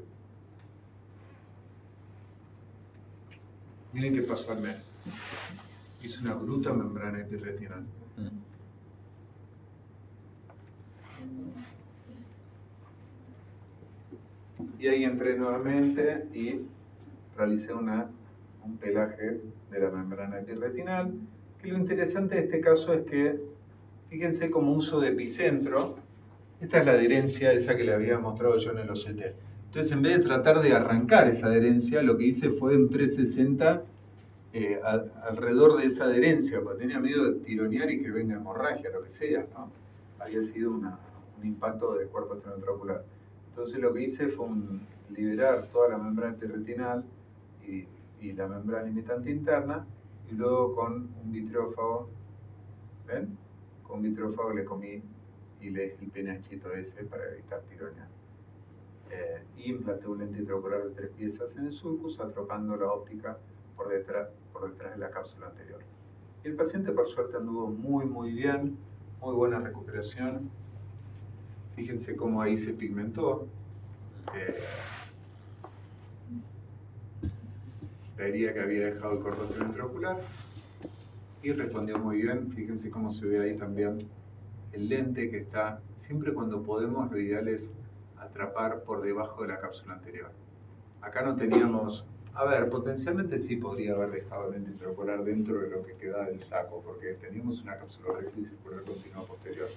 [SPEAKER 1] Miren qué pasó al mes. Hizo una bruta membrana epirretinal. Y ahí entré nuevamente y realicé un pelaje de la membrana epirretinal. Que lo interesante de este caso es que, fíjense como uso de epicentro, esta es la adherencia esa que le había mostrado yo en el OCT. Entonces, en vez de tratar de arrancar esa adherencia, lo que hice fue un 360 alrededor de esa adherencia, porque tenía miedo de tironear y que venga hemorragia, lo que sea, ¿no? Había sido un impacto del cuerpo extraocular. Entonces, lo que hice fue liberar toda la membrana epirretinal y la membrana limitante interna, y luego con un vitriófago, ¿ven? Con un vitriófago le comí y le dejé el penachito ese para evitar tironear. Y implanté un lente intraocular de 3 piezas en el sulcus, atropando la óptica por detrás de la cápsula anterior. Y el paciente, por suerte, anduvo muy bien, muy buena recuperación. Fíjense cómo ahí se pigmentó. Vería que había dejado el corto intraocular y respondió muy bien. Fíjense cómo se ve ahí también el lente que está, siempre cuando podemos, lo ideal es atrapar por debajo de la cápsula anterior. Acá no teníamos, a ver, potencialmente sí podría haber dejado el lente intraocular dentro de lo que queda del saco, porque teníamos una cápsula rexis circular continua posterior.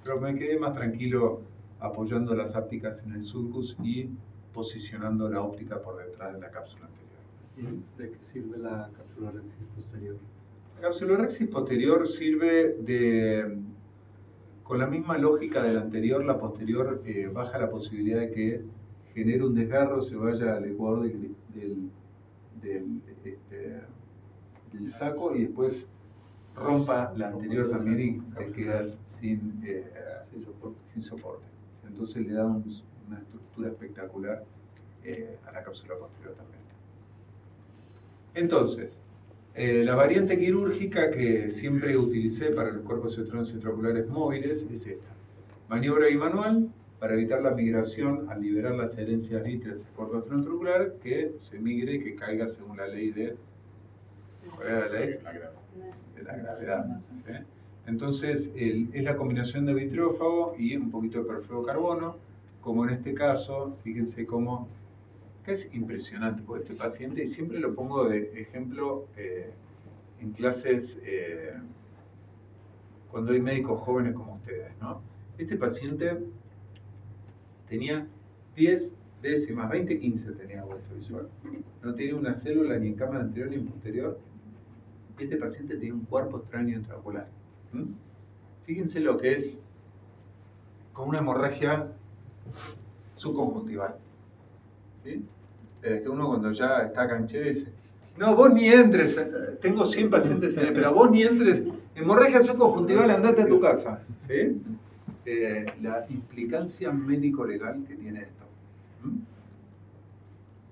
[SPEAKER 1] Pero me quedé más tranquilo apoyando las ápticas en el sulcus y posicionando la óptica por detrás de la cápsula anterior.
[SPEAKER 8] ¿De qué sirve la cápsula rexis posterior?
[SPEAKER 1] La cápsula rexis posterior sirve de, con la misma lógica de la anterior, la posterior baja la posibilidad de que genere un desgarro, se vaya al ecuador del saco y después rompa la anterior también y te quedas sin soporte. Entonces le da una estructura espectacular a la cápsula posterior también. Entonces, la variante quirúrgica que siempre utilicé para los cuerpos electrónicos intraoculares móviles es esta. Maniobra bimanual para evitar la migración al liberar las herencias vítreas del cuerpo intraocular, que se migre y que caiga según la ley de... ¿Cuál era la ley? De la gravedad. ¿Sí? Entonces, es la combinación de vitreófago y un poquito de perfluorocarbono, como en este caso, fíjense cómo... que es impresionante, porque este paciente, y siempre lo pongo de ejemplo en clases cuando hay médicos jóvenes como ustedes, ¿no? Este paciente tenía 10 décimas, 20-15 tenía hueso visual. No tenía una célula ni en cámara anterior ni en posterior. Este paciente tenía un cuerpo extraño intraocular. Fíjense lo que es con una hemorragia subconjuntival. ¿Sí? Que uno cuando ya está canché dice, no, vos ni entres, tengo 100 pacientes en el, pero vos ni entres, hemorragia subconjuntival, andate a tu casa. ¿Sí? La implicancia médico-legal que tiene esto.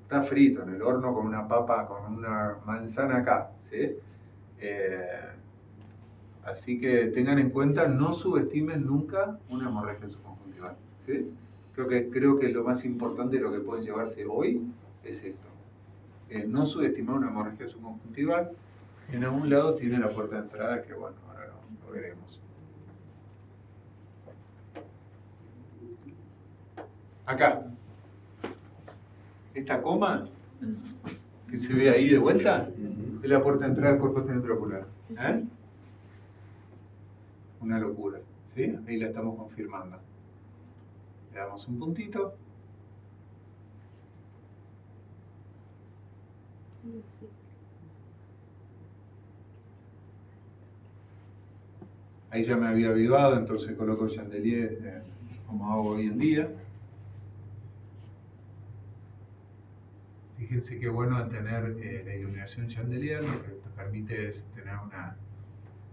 [SPEAKER 1] Está frito en el horno con una papa, con una manzana acá. ¿Sí? Así que tengan en cuenta, no subestimen nunca una hemorragia subconjuntival. ¿Sí? Creo que lo más importante de lo que pueden llevarse hoy es esto. No subestimar una hemorragia subconjuntival. En algún lado tiene la puerta de entrada que, bueno, ahora lo veremos. Acá. Esta coma que se ve ahí de vuelta es la puerta de entrada del cuerpo intraocular. Una locura. ¿Sí? Ahí la estamos confirmando. Le damos un puntito. Ahí ya me había avivado, entonces coloco el chandelier como hago hoy en día. Fíjense qué bueno al tener la iluminación chandelier, lo que te permite es tener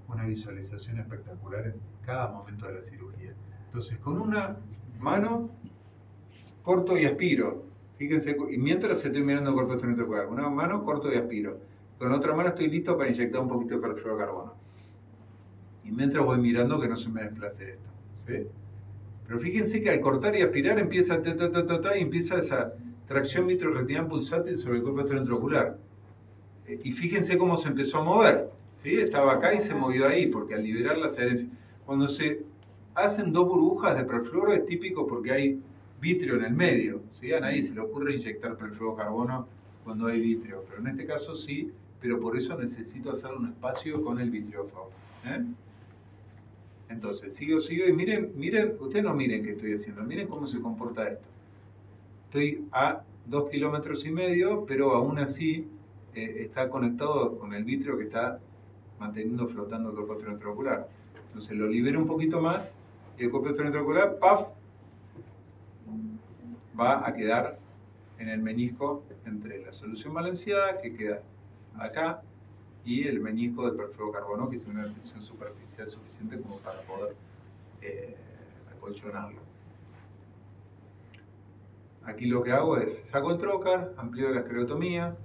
[SPEAKER 1] una visualización espectacular en cada momento de la cirugía. Entonces, con una mano corto y aspiro. Fíjense, y mientras estoy mirando el cuerpo intraocular, una mano corto y aspiro. Con otra mano estoy listo para inyectar un poquito de perfluorocarbono. Y mientras voy mirando que no se me desplace esto. ¿Sí? Pero fíjense que al cortar y aspirar empieza y empieza esa tracción vitreoretinal pulsátil sobre el cuerpo intraocular. Y fíjense cómo se empezó a mover. ¿Sí? Estaba acá y se movió ahí, porque al liberar las herencias, cuando se hacen dos burbujas de perfluoro es típico porque hay vítreo en el medio. ¿Sí? A nadie se le ocurre inyectar perfluorocarbono cuando hay vítreo, pero en este caso sí, pero por eso necesito hacer un espacio con el vitreófago. Entonces, sigo y miren, ustedes no miren qué estoy haciendo, miren cómo se comporta esto. Estoy a 2,5 kilómetros, pero aún así está conectado con el vítreo que está manteniendo flotando el cuerpo intraocular. Entonces lo libero un poquito más y el cuerpo intraocular, ¡paf!, va a quedar en el menisco entre la solución balanceada, que queda acá, y el menisco del perfluorocarbono, que tiene una tensión superficial suficiente como para poder acolchonarlo. Aquí lo que hago es, saco el trocar, amplío la esclerotomía,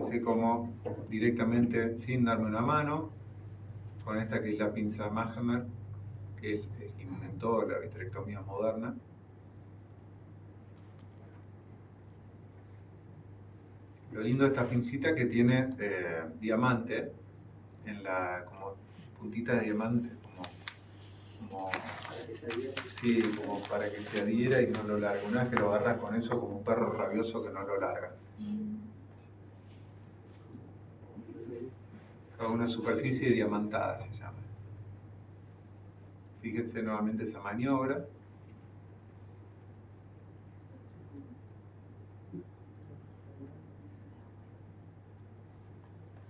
[SPEAKER 1] fíjense cómo directamente, sin darme una mano, con esta que es la pinza Mahamer, que es el que inventó la vitrectomía moderna, lo lindo de esta pincita que tiene diamante, como puntitas de diamante, sí, como para que se adhiera y no lo largue. Una vez que lo agarras con eso, como un perro rabioso que no lo larga. Una superficie diamantada se llama. Fíjense nuevamente esa maniobra.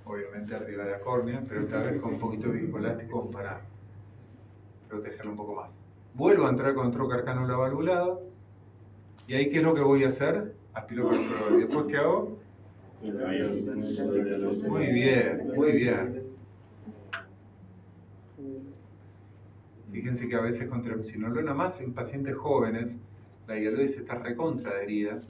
[SPEAKER 1] Obviamente arriba de la córnea, pero esta vez con un poquito de viscoelástico para protegerlo un poco más. Vuelvo a entrar con otro carcánula valvulado. ¿Y ahí qué es lo que voy a hacer? Aspiro por el flor. ¿Y después qué hago? Muy bien, muy bien. Fíjense que a veces con triamcinolona más en pacientes jóvenes, la hialoides está recontra adherida.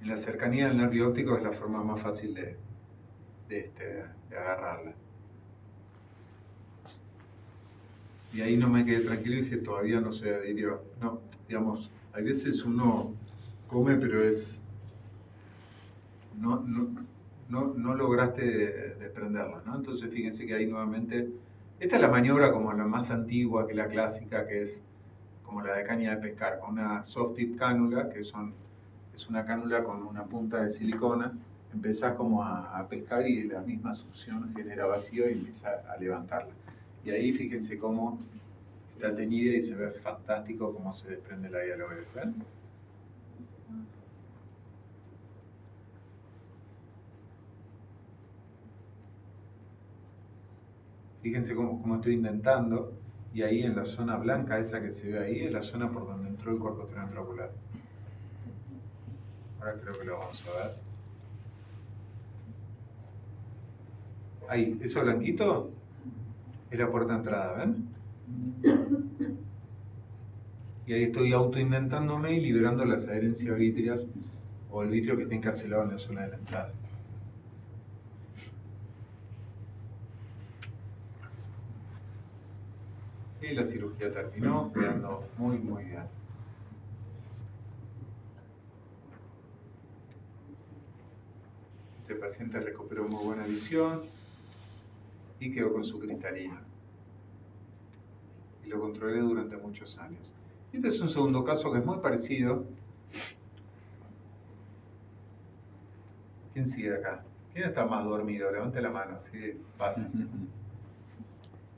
[SPEAKER 1] En la cercanía del nervio óptico es la forma más fácil de agarrarla. Y ahí no me quedé tranquilo y dije, todavía no se adhirió. No, digamos, hay veces uno come, pero no lograste desprenderla, ¿no? Entonces fíjense que ahí nuevamente, esta es la maniobra como la más antigua que la clásica, que es como la de caña de pescar, con una soft tip cánula, que es una cánula con una punta de silicona. Empezás como a pescar y la misma succión genera vacío y empieza a levantarla. Y ahí fíjense cómo está teñida y se ve fantástico cómo se desprende la hialoides, ¿ven? Fíjense cómo estoy intentando, y ahí en la zona blanca, esa que se ve ahí, es la zona por donde entró el cuerpo extraocular. Ahora creo que lo vamos a ver. Ahí, eso blanquito es la puerta de entrada, ¿ven? Y ahí estoy autoindentándome y liberando las adherencias vítreas o el vitrio que está encarcelado en la zona de la entrada. Y la cirugía terminó, quedando muy, muy bien. Este paciente recuperó muy buena visión y quedó con su cristalina. Y lo controlé durante muchos años. Este es un segundo caso que es muy parecido. ¿Quién sigue acá? ¿Quién está más dormido? Levante la mano, así pasa.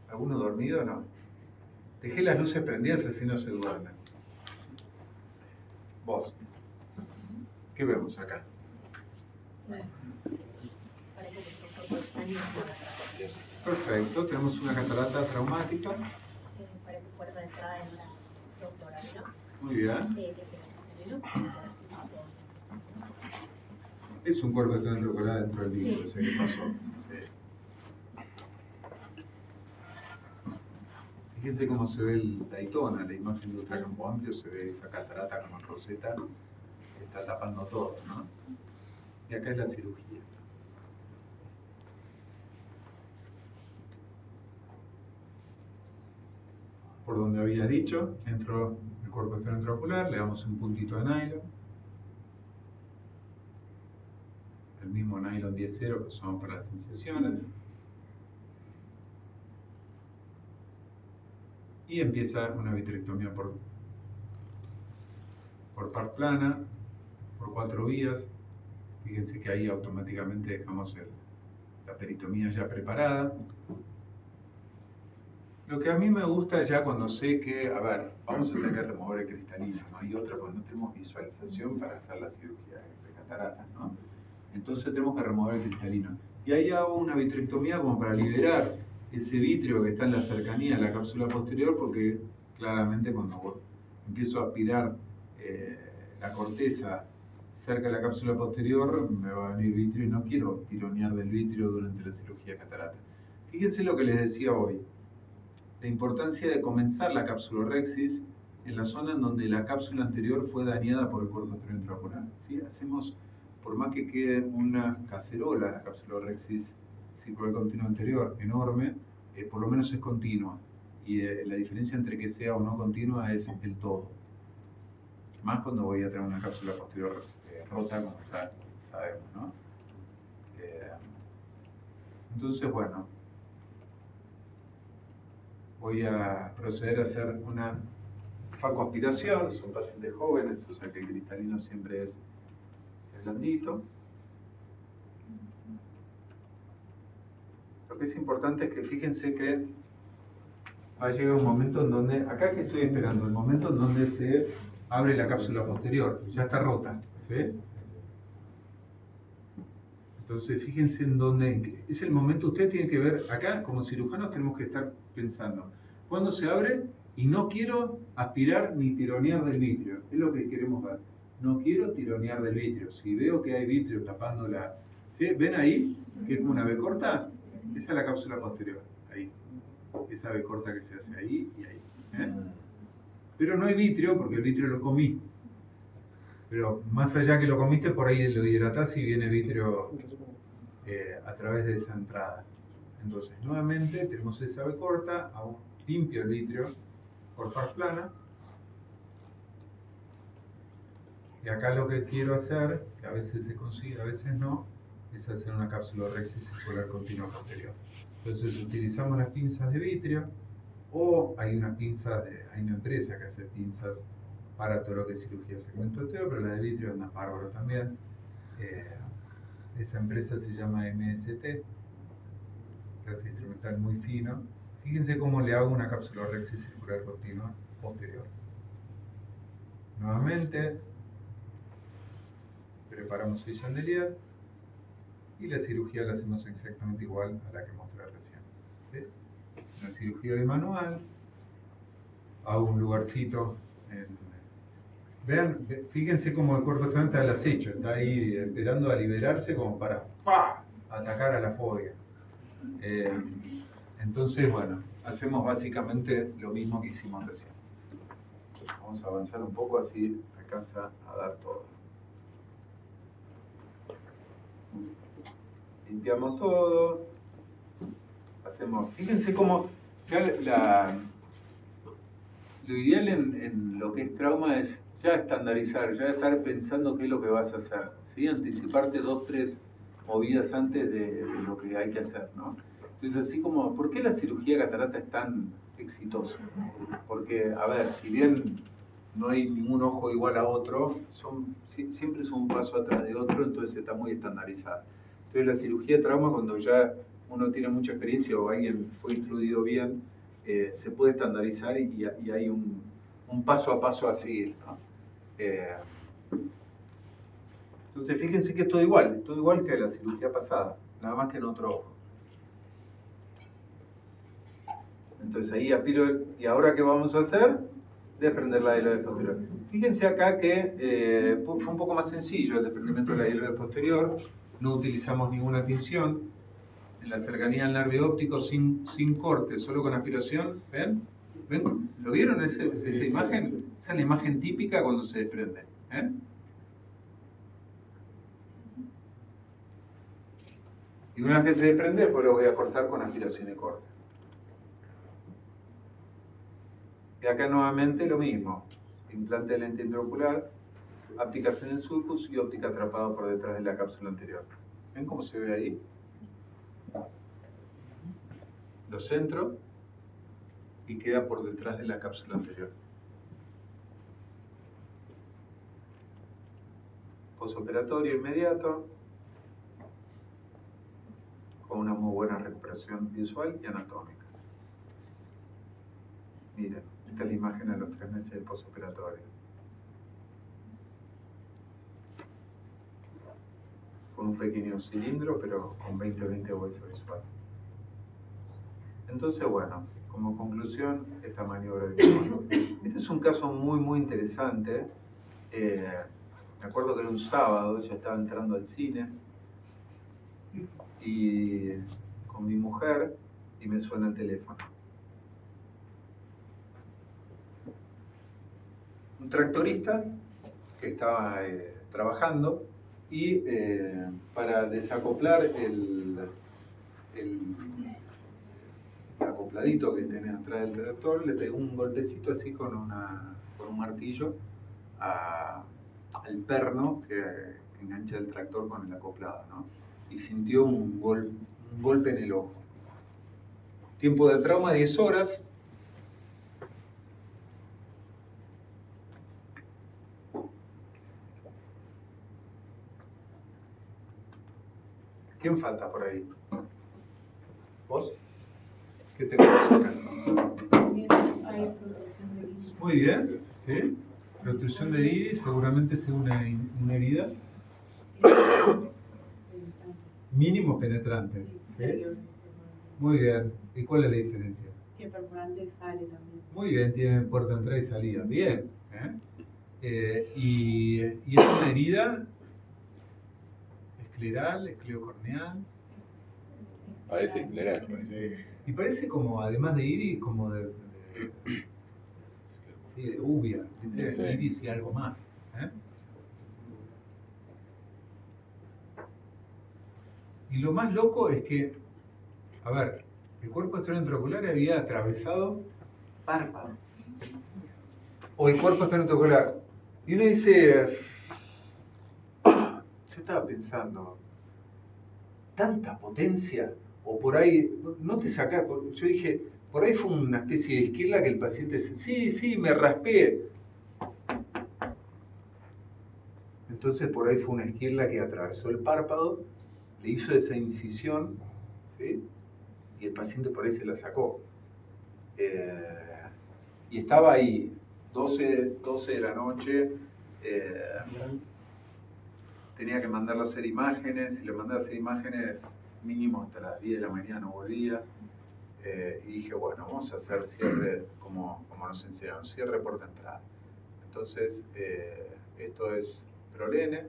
[SPEAKER 1] ¿Alguno dormido o no? Dejé las luces prendidas así no se duermen. Vos. ¿Qué vemos acá? Perfecto, tenemos una catarata traumática.
[SPEAKER 9] Parece puerta de entrada en la doctora, ¿no?
[SPEAKER 1] Muy bien. Es un cuerpo extraocular dentro del líquido, no sé qué pasó. Sí. Fíjense cómo se ve el Daytona, la imagen de ultracampo amplio, se ve esa catarata como roseta que está tapando todo, ¿no? Y acá es la cirugía. Por donde había dicho, entró el cuerpo extraocular, le damos un puntito de nylon. El mismo nylon 10-0 que usamos para las incisiones. Y empieza una vitrectomía por par plana, por 4 vías. Fíjense que ahí automáticamente dejamos la peritomía ya preparada. Lo que a mí me gusta ya cuando sé que, a ver, vamos a tener que remover el cristalino, no hay otra, porque no tenemos visualización para hacer la cirugía de cataratas, ¿no? Entonces tenemos que remover el cristalino. Y ahí hago una vitrectomía como para liberar ese vitrio que está en la cercanía de la cápsula posterior, porque claramente cuando empiezo a aspirar la corteza cerca de la cápsula posterior me va a venir vitrio y no quiero tironear del vitrio durante la cirugía de catarata. Fíjense lo que les decía hoy. la importancia de comenzar la capsulorhexis en la zona en donde la cápsula anterior fue dañada por el cuerpo exterior intraocular. ¿Sí? Hacemos, por más que quede una cacerola, la capsulorhexis circular continua anterior enorme, por lo menos es continua. Y la diferencia entre que sea o no continua es el todo. Más cuando voy a tener una cápsula posterior rota, como ya sabemos, ¿no? Entonces, bueno, voy a proceder a hacer una facoaspiración. Son pacientes jóvenes, o sea que el cristalino siempre es blandito. Lo que es importante es que fíjense que va a llegar un momento en donde, acá que estoy esperando, el momento en donde se abre la cápsula posterior, ya está rota, ¿sí? Entonces fíjense en dónde, es el momento, ustedes tienen que ver, acá como cirujanos tenemos que estar pensando, ¿cuándo se abre? Y no quiero aspirar ni tironear del vitrio, es lo que queremos ver. No quiero tironear del vitrio, si veo que hay vitrio tapando la, ¿sí? ¿Ven ahí? Que es como una B corta, esa es la cápsula posterior, ahí. Esa B corta que se hace ahí y ahí. Pero no hay vitrio porque el vitrio lo comí. Pero más allá que lo comiste, por ahí lo hidratás y viene vitrio a través de esa entrada. Entonces, nuevamente, tenemos esa B corta, limpio el vitrio por par plana. Y acá lo que quiero hacer, que a veces se consigue, a veces no, es hacer una capsulorhexis circular continua posterior. Entonces utilizamos las pinzas de vitrio, o hay una empresa que hace pinzas para todo lo que es cirugía de segmento óseo, pero la de vitrio anda bárbaro también. Esa empresa se llama MST, que hace instrumental muy fino. Fíjense cómo le hago una capsulorhexis circular continua posterior. Nuevamente, preparamos el chandelier y la cirugía la hacemos exactamente igual a la que mostré recién. ¿Sí? La cirugía de manual, hago un lugarcito. Vean, fíjense cómo el cuerpo está al acecho, está ahí esperando a liberarse como para atacar a la fobia. Entonces, bueno, hacemos básicamente lo mismo que hicimos recién. Vamos a avanzar un poco, así alcanza a dar todo. Limpiamos todo. Hacemos, fíjense cómo ya lo ideal en lo que es trauma es ya estandarizar, ya estar pensando qué es lo que vas a hacer, ¿sí? Anticiparte 2, 3 movidas antes de lo que hay que hacer, ¿no? Entonces, así como, ¿por qué la cirugía de catarata es tan exitosa? Porque, a ver, si bien no hay ningún ojo igual a otro, siempre es un paso atrás de otro, entonces está muy estandarizada. Entonces, la cirugía de trauma, cuando ya uno tiene mucha experiencia o alguien fue instruido bien, se puede estandarizar y hay un paso a paso a seguir, ¿no? Entonces fíjense que es todo igual que la cirugía pasada, nada más que en otro ojo. Entonces ahí apilo, ¿y ahora qué vamos a hacer? Desprender la hiloide posterior. Fíjense acá que fue un poco más sencillo el desprendimiento de la hiloide posterior, no utilizamos ninguna tinción, en la cercanía del nervio óptico sin corte, solo con aspiración, ¿ven? ¿Ven? ¿Lo vieron esa imagen? Esa es la imagen típica cuando se desprende. Y una vez que se desprende, pues lo voy a cortar con aspiración y corte. Y acá nuevamente lo mismo. Implante de lente intraocular, ópticas en el sulcus y óptica atrapado por detrás de la cápsula anterior. ¿Ven cómo se ve ahí? Lo centro y queda por detrás de la cápsula anterior. Posoperatorio inmediato, con una muy buena recuperación visual y anatómica. Miren, esta es la imagen a los 3 meses del posoperatorio. Con un pequeño cilindro, pero con 20-20 hueso visual. Entonces, bueno, como conclusión, esta maniobra de Kimono. Este es un caso muy, muy interesante. Me acuerdo que era un sábado, ya estaba entrando al cine, y con mi mujer, y me suena el teléfono. un tractorista que estaba trabajando y para desacoplar el acopladito que tenía atrás del tractor, le pegó un golpecito así con un martillo al perno que engancha el tractor con el acoplado, ¿no? Y sintió un golpe en el ojo. Tiempo de trauma 10 horas. ¿Quién falta por ahí? ¿Vos? ¿Qué te acá?
[SPEAKER 4] Hay protección de iris.
[SPEAKER 1] Muy bien, ¿sí? Protrusión de iris, seguramente es una herida. Mínimo penetrante. ¿Sí? Muy bien. ¿Y cuál es la diferencia?
[SPEAKER 10] Que perforante sale también.
[SPEAKER 1] Muy bien, tiene puerta de entrada y salida. Bien. Y es una herida escleral, escleocorneal.
[SPEAKER 2] Parece escleral.
[SPEAKER 1] Y parece como, además de iris, como de uvia, ¿viste?
[SPEAKER 2] Sí.
[SPEAKER 1] Iris y algo más. Y lo más loco es que, a ver, el cuerpo extraventricular había atravesado párpado. O el cuerpo extraventricular. Y uno dice, yo estaba pensando, tanta potencia, o por ahí, no te sacás, yo dije, por ahí fue una especie de esquila que el paciente dice, sí, me raspé. Entonces por ahí fue una esquila que atravesó el párpado, le hizo esa incisión, ¿sí? Y el paciente por ahí se la sacó. Y estaba ahí, 12 de la noche, tenía que mandarlo a hacer imágenes, y le mandé a hacer imágenes mínimo hasta las 10 de la mañana, no volvía. Y dije, bueno, vamos a hacer cierre como nos enseñaron, cierre puerta entrada. Entonces, esto es Prolene.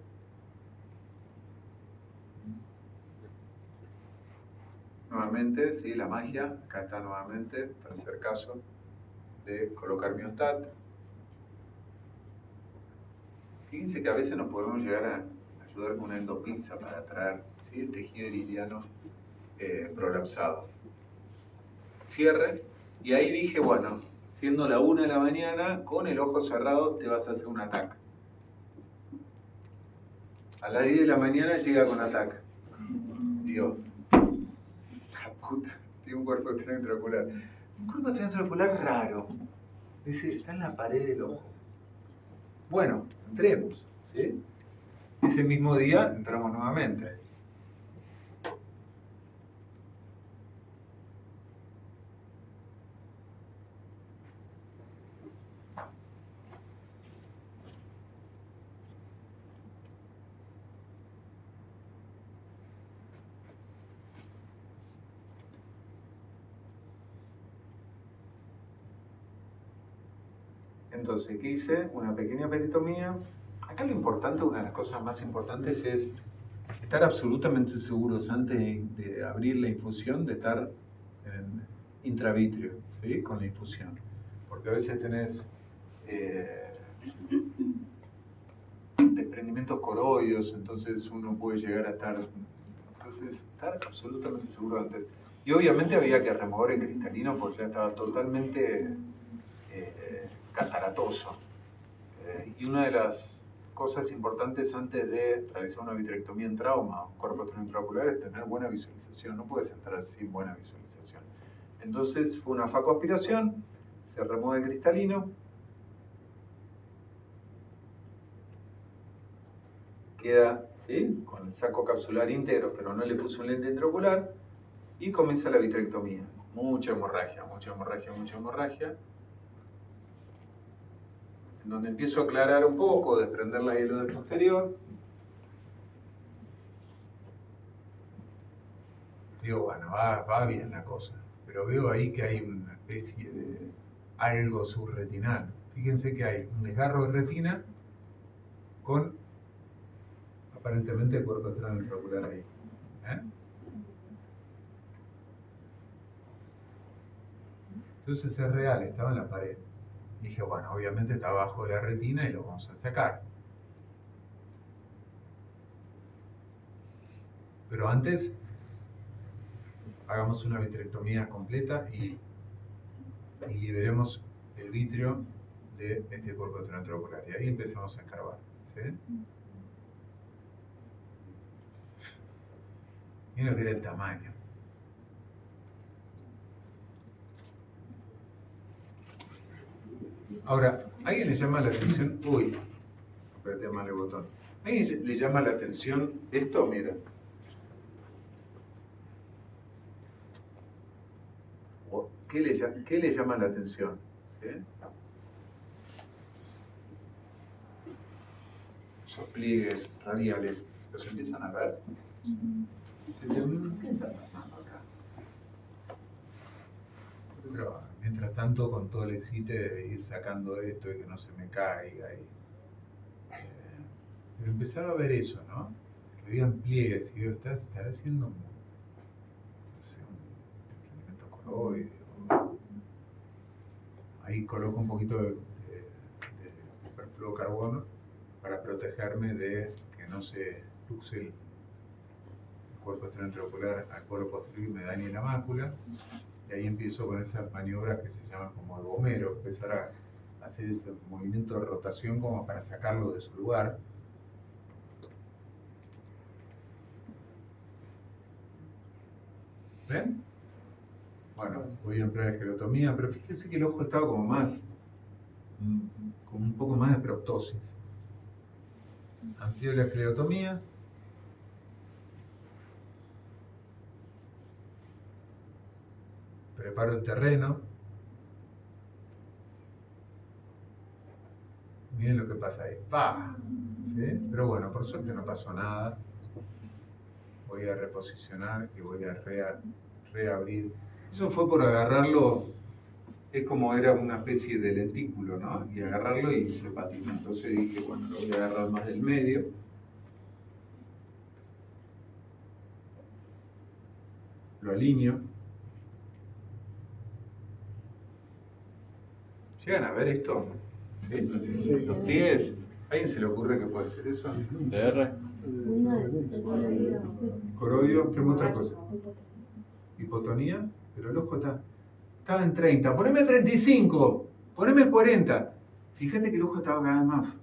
[SPEAKER 1] Nuevamente, sí, la magia, acá está nuevamente, tercer caso de colocar miostat. Fíjense que a veces nos podemos llegar a ayudar con una endopinza para traer, ¿sí?, el tejido iridiano prolapsado. Cierre, y ahí dije, bueno, siendo la 1 de la mañana, con el ojo cerrado te vas a hacer un ataque. A las 10 de la mañana llega con ataque. Digo, la puta, tiene un cuerpo extraventricular. Un cuerpo extraventricular raro. Dice, está en la pared del ojo. Bueno, entremos, ¿sí? Ese mismo día entramos nuevamente. Entonces, ¿qué hice? Una pequeña peritomía. Acá lo importante, una de las cosas más importantes es estar absolutamente seguros antes de abrir la infusión, de estar en intravítrea, ¿sí?, con la infusión. Porque a veces tenés desprendimientos coroides, entonces uno puede llegar a estar... Entonces, estar absolutamente seguro antes. Y obviamente había que remover el cristalino porque ya estaba totalmente cataratoso. Y una de las cosas importantes antes de realizar una vitrectomía en trauma o cuerpo extraventricular es tener buena visualización. No puedes entrar sin buena visualización. Entonces fue una facoaspiración, se remueve el cristalino, queda, ¿sí?, con el saco capsular íntegro, pero no le puso un lente intraocular, y comienza la vitrectomía. Mucha hemorragia, mucha hemorragia, mucha hemorragia. En donde empiezo a aclarar un poco, desprender la hielo del posterior. Digo, bueno, va bien la cosa, pero veo ahí que hay una especie de algo subretinal. Fíjense que hay un desgarro de retina con aparentemente el cuerpo extraventricular ahí. Entonces es real, estaba en la pared. Dije, bueno, obviamente está abajo de la retina y lo vamos a sacar. Pero antes, hagamos una vitrectomía completa y liberemos el vitrio de este cuerpo extraocular. Y ahí empezamos a escarbar. ¿Sí? Miren lo que era el tamaño. Ahora, ¿a alguien le llama la atención? Uy, apreté mal el botón. ¿A alguien le llama la atención esto? Mira. ¿Qué le llama la atención? ¿Sí? Esos pliegues radiales, ¿los empiezan a ver? ¿Qué está pasando acá? Pero mientras tanto, con todo el excite de ir sacando esto y que no se me caiga. Pero empezaba a ver eso, ¿no? Que habían pliegues y digo, ¿estará haciendo un desprendimiento coroide? Ahí coloco un poquito de superfluocarbono para protegerme de que no se luxe el cuerpo extraocular al polo posterior y me dañe la mácula. Y ahí empiezo con esas maniobras que se llaman como de gomero, empezar a hacer ese movimiento de rotación como para sacarlo de su lugar. ¿Ven? Bueno, voy a emplear esclerotomía, pero fíjense que el ojo estaba como un poco más de proptosis. Amplío la esclerotomía. Preparo el terreno. Miren lo que pasa ahí. ¡Pah! ¿Sí? Pero bueno, por suerte no pasó nada. Voy a reposicionar y voy a reabrir. Eso fue por agarrarlo, es como era una especie de lentículo, ¿no? Y agarrarlo y se patinó. Entonces dije, bueno, lo voy a agarrar más del medio. Lo alineo. ¿Llegan a ver esto? ¿Sí? Los pies. ¿A alguien se le ocurre que puede ser eso?
[SPEAKER 2] ¿TR?
[SPEAKER 1] Corodio, ¿qué otra cosa? Hipotonía, pero el ojo estaba en 30. Poneme 35, poneme 40. Fíjate que el ojo estaba cada vez más.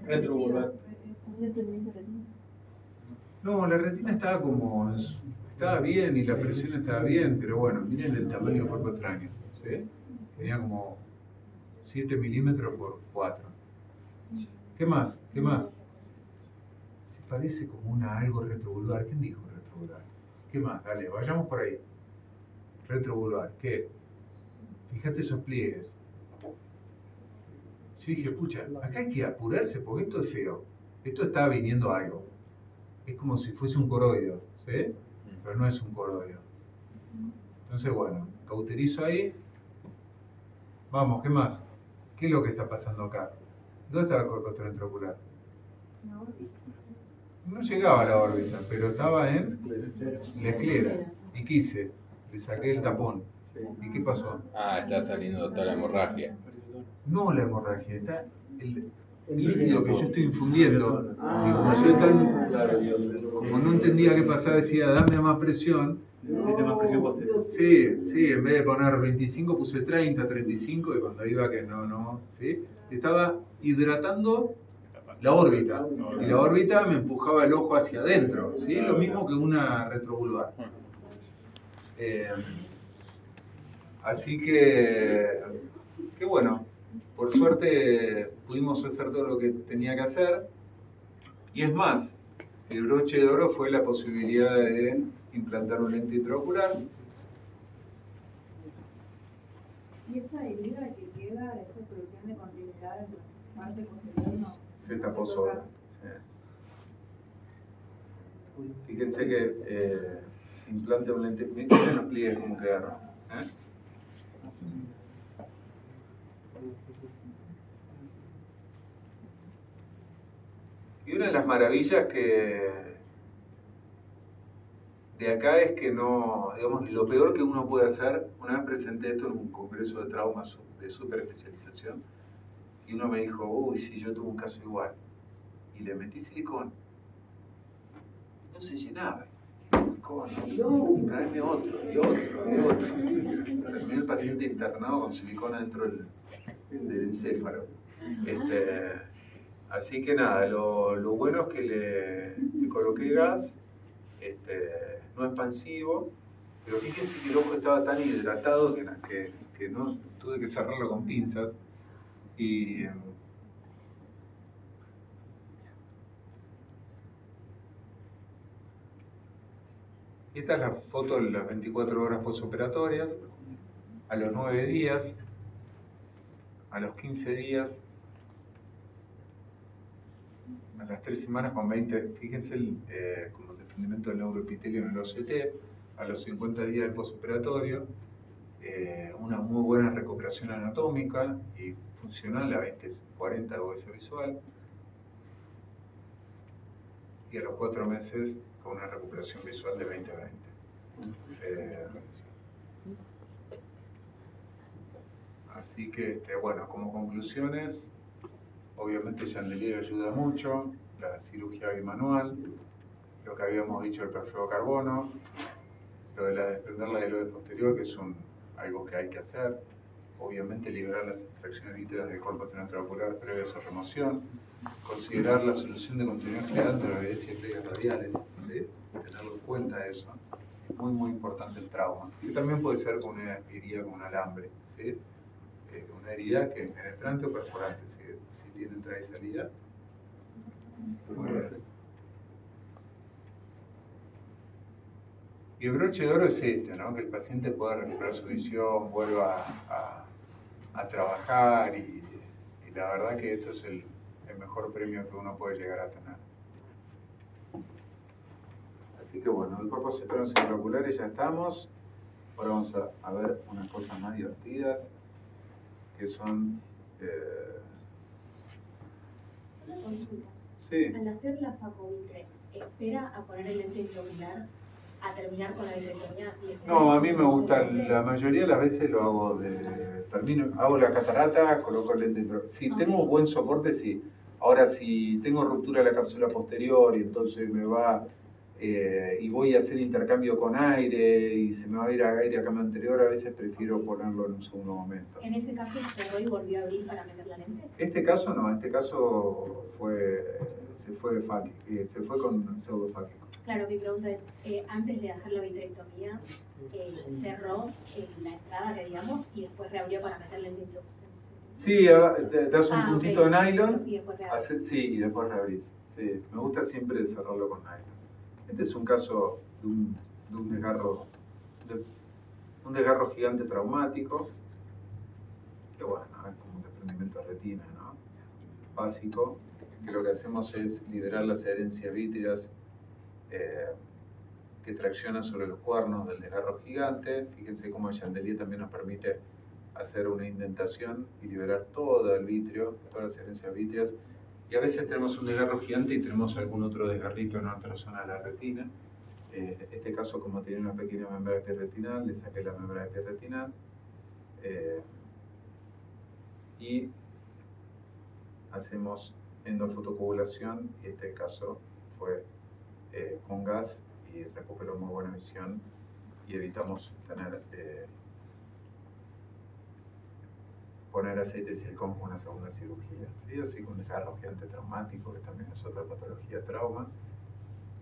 [SPEAKER 4] Retrovoluar.
[SPEAKER 1] No, la retina estaba bien y la presión estaba bien, pero bueno, miren el tamaño del cuerpo extraño. ¿Sí? Tenía como 7 milímetros por 4. ¿Qué más? ¿Qué más? Se parece como algo retrovoluar. ¿Quién dijo retrovoluar? ¿Qué más? Dale, vayamos por ahí. Retrovoluar. ¿Qué? Fíjate esos pliegues. Yo dije, pucha, acá hay que apurarse porque esto es feo. Esto está viniendo algo. Es como si fuese un coroido, ¿sí? Pero no es un coroido. Entonces, bueno, cauterizo ahí. Vamos, ¿qué más? ¿Qué es lo que está pasando acá? ¿Dónde estaba el cuerpo extraocular? No llegaba a la órbita, pero estaba en la esclera. ¿Y qué hice? Le saqué el tapón. ¿Y qué pasó?
[SPEAKER 2] Ah, está saliendo toda la hemorragia.
[SPEAKER 1] No la hemorragia, está el líquido que yo estoy infundiendo. Y como no entendía qué pasaba, decía, dame más presión.
[SPEAKER 8] Más presión posterior.
[SPEAKER 1] Sí, en vez de poner 25 puse 30, 35 y cuando iba que no, ¿sí? Estaba hidratando la órbita y la órbita me empujaba el ojo hacia adentro, ¿sí? Lo mismo que una retrovulvar. Así que bueno, por suerte pudimos hacer todo lo que tenía que hacer y es más, el broche de oro fue la posibilidad de implantar un lente intraocular.
[SPEAKER 4] ¿Y esa herida que queda, esa solución de continuidad en la parte posterior no?
[SPEAKER 1] Se tapó sola. Sí. Fíjense que implante un lente. Miren los pliegues como quedaron. Y una de las maravillas que de acá es que no, digamos, lo peor que uno puede hacer, una vez presenté esto en un congreso de traumas de super especialización, y uno me dijo, uy, sí, yo tuve un caso igual, y le metí silicón, no se llenaba, silicón, no, tráeme otro, y otro, y otro. Terminé el paciente internado con silicón adentro del encéfalo. Así que nada, lo bueno es que le coloqué gas, no expansivo, pero fíjense que el ojo estaba tan hidratado que no tuve que cerrarlo con pinzas. Y esta es la foto de las 24 horas postoperatorias, a los 9 días, a los 15 días, a las 3 semanas con 20, fíjense como desprendimiento del neuroepitelio en el OCT, a los 50 días del postoperatorio, una muy buena recuperación anatómica y funcional a 20-40 de OS visual, y a los 4 meses con una recuperación visual de 20-20. Así que, bueno, como conclusiones, obviamente Chandelier ayuda mucho, la cirugía bimanual, lo que habíamos dicho del perfluorocarbono, lo de desprender la hiloide posterior, que es algo que hay que hacer, obviamente liberar las extracciones vítreas del corpus intraocular previa a su remoción, considerar la solución de continuidad gigante de la evidencia de pliegues radiales, ¿sí? Tenerlo en cuenta eso, es muy muy importante el trauma, que también puede ser con una herida con un alambre, ¿sí? Una herida que es penetrante o perforante, si tiene entrada y salida. Muy bien. Y el broche de oro es ¿no? Que el paciente pueda recuperar su visión, vuelva a trabajar y la verdad que esto es el mejor premio que uno puede llegar a tener. Así que bueno, el corpus externos intraoculares ya estamos. Ahora vamos a ver unas cosas más divertidas que son...
[SPEAKER 9] Consultas.
[SPEAKER 1] sí.
[SPEAKER 9] Al hacer la facovitre, ¿espera a poner el lente intraocular, a terminar con la vitrectomía?
[SPEAKER 1] No, a mí me gusta, la mayoría de las veces lo hago hago la catarata, coloco el lente intraocular. Si tengo buen soporte, sí. Ahora, si tengo ruptura de la cápsula posterior y entonces me va y voy a hacer intercambio con aire y se me va a ir a aire a cama anterior, a veces prefiero ponerlo en un segundo momento.
[SPEAKER 9] ¿En ese caso cerró y volvió a abrir para meter la lente?
[SPEAKER 1] Este caso no, este caso se fue con pseudofáquico.
[SPEAKER 9] Claro, mi pregunta es, antes de hacer la vitrectomía, cerró la entrada, que digamos, y después reabrió para meter la introducción.
[SPEAKER 1] Sí, te das un puntito de nylon,
[SPEAKER 9] y después reabrís.
[SPEAKER 1] sí, y después reabrís. Sí, me gusta siempre cerrarlo con nylon. Este es un caso de un desgarro gigante traumático, que bueno, es como un desprendimiento de retina, ¿no? Básico, que lo que hacemos es liberar las adherencias vítreas que traccionan sobre los cuernos del desgarro gigante. Fíjense cómo el Chandelier también nos permite hacer una indentación y liberar todo el vitrio, todas las adherencias vítreas. Y a veces tenemos un desgarro gigante y tenemos algún otro desgarrito en otra zona de la retina. Este caso, como tenía una pequeña membrana epirretinal, le saqué la membrana epirretinal. Y hacemos endofotocoagulación, y este caso fue con gas y recuperó muy buena visión y evitamos poner aceite de silicón con una segunda cirugía, ¿sí? Así con desgarro gigante traumático, que también es otra patología trauma.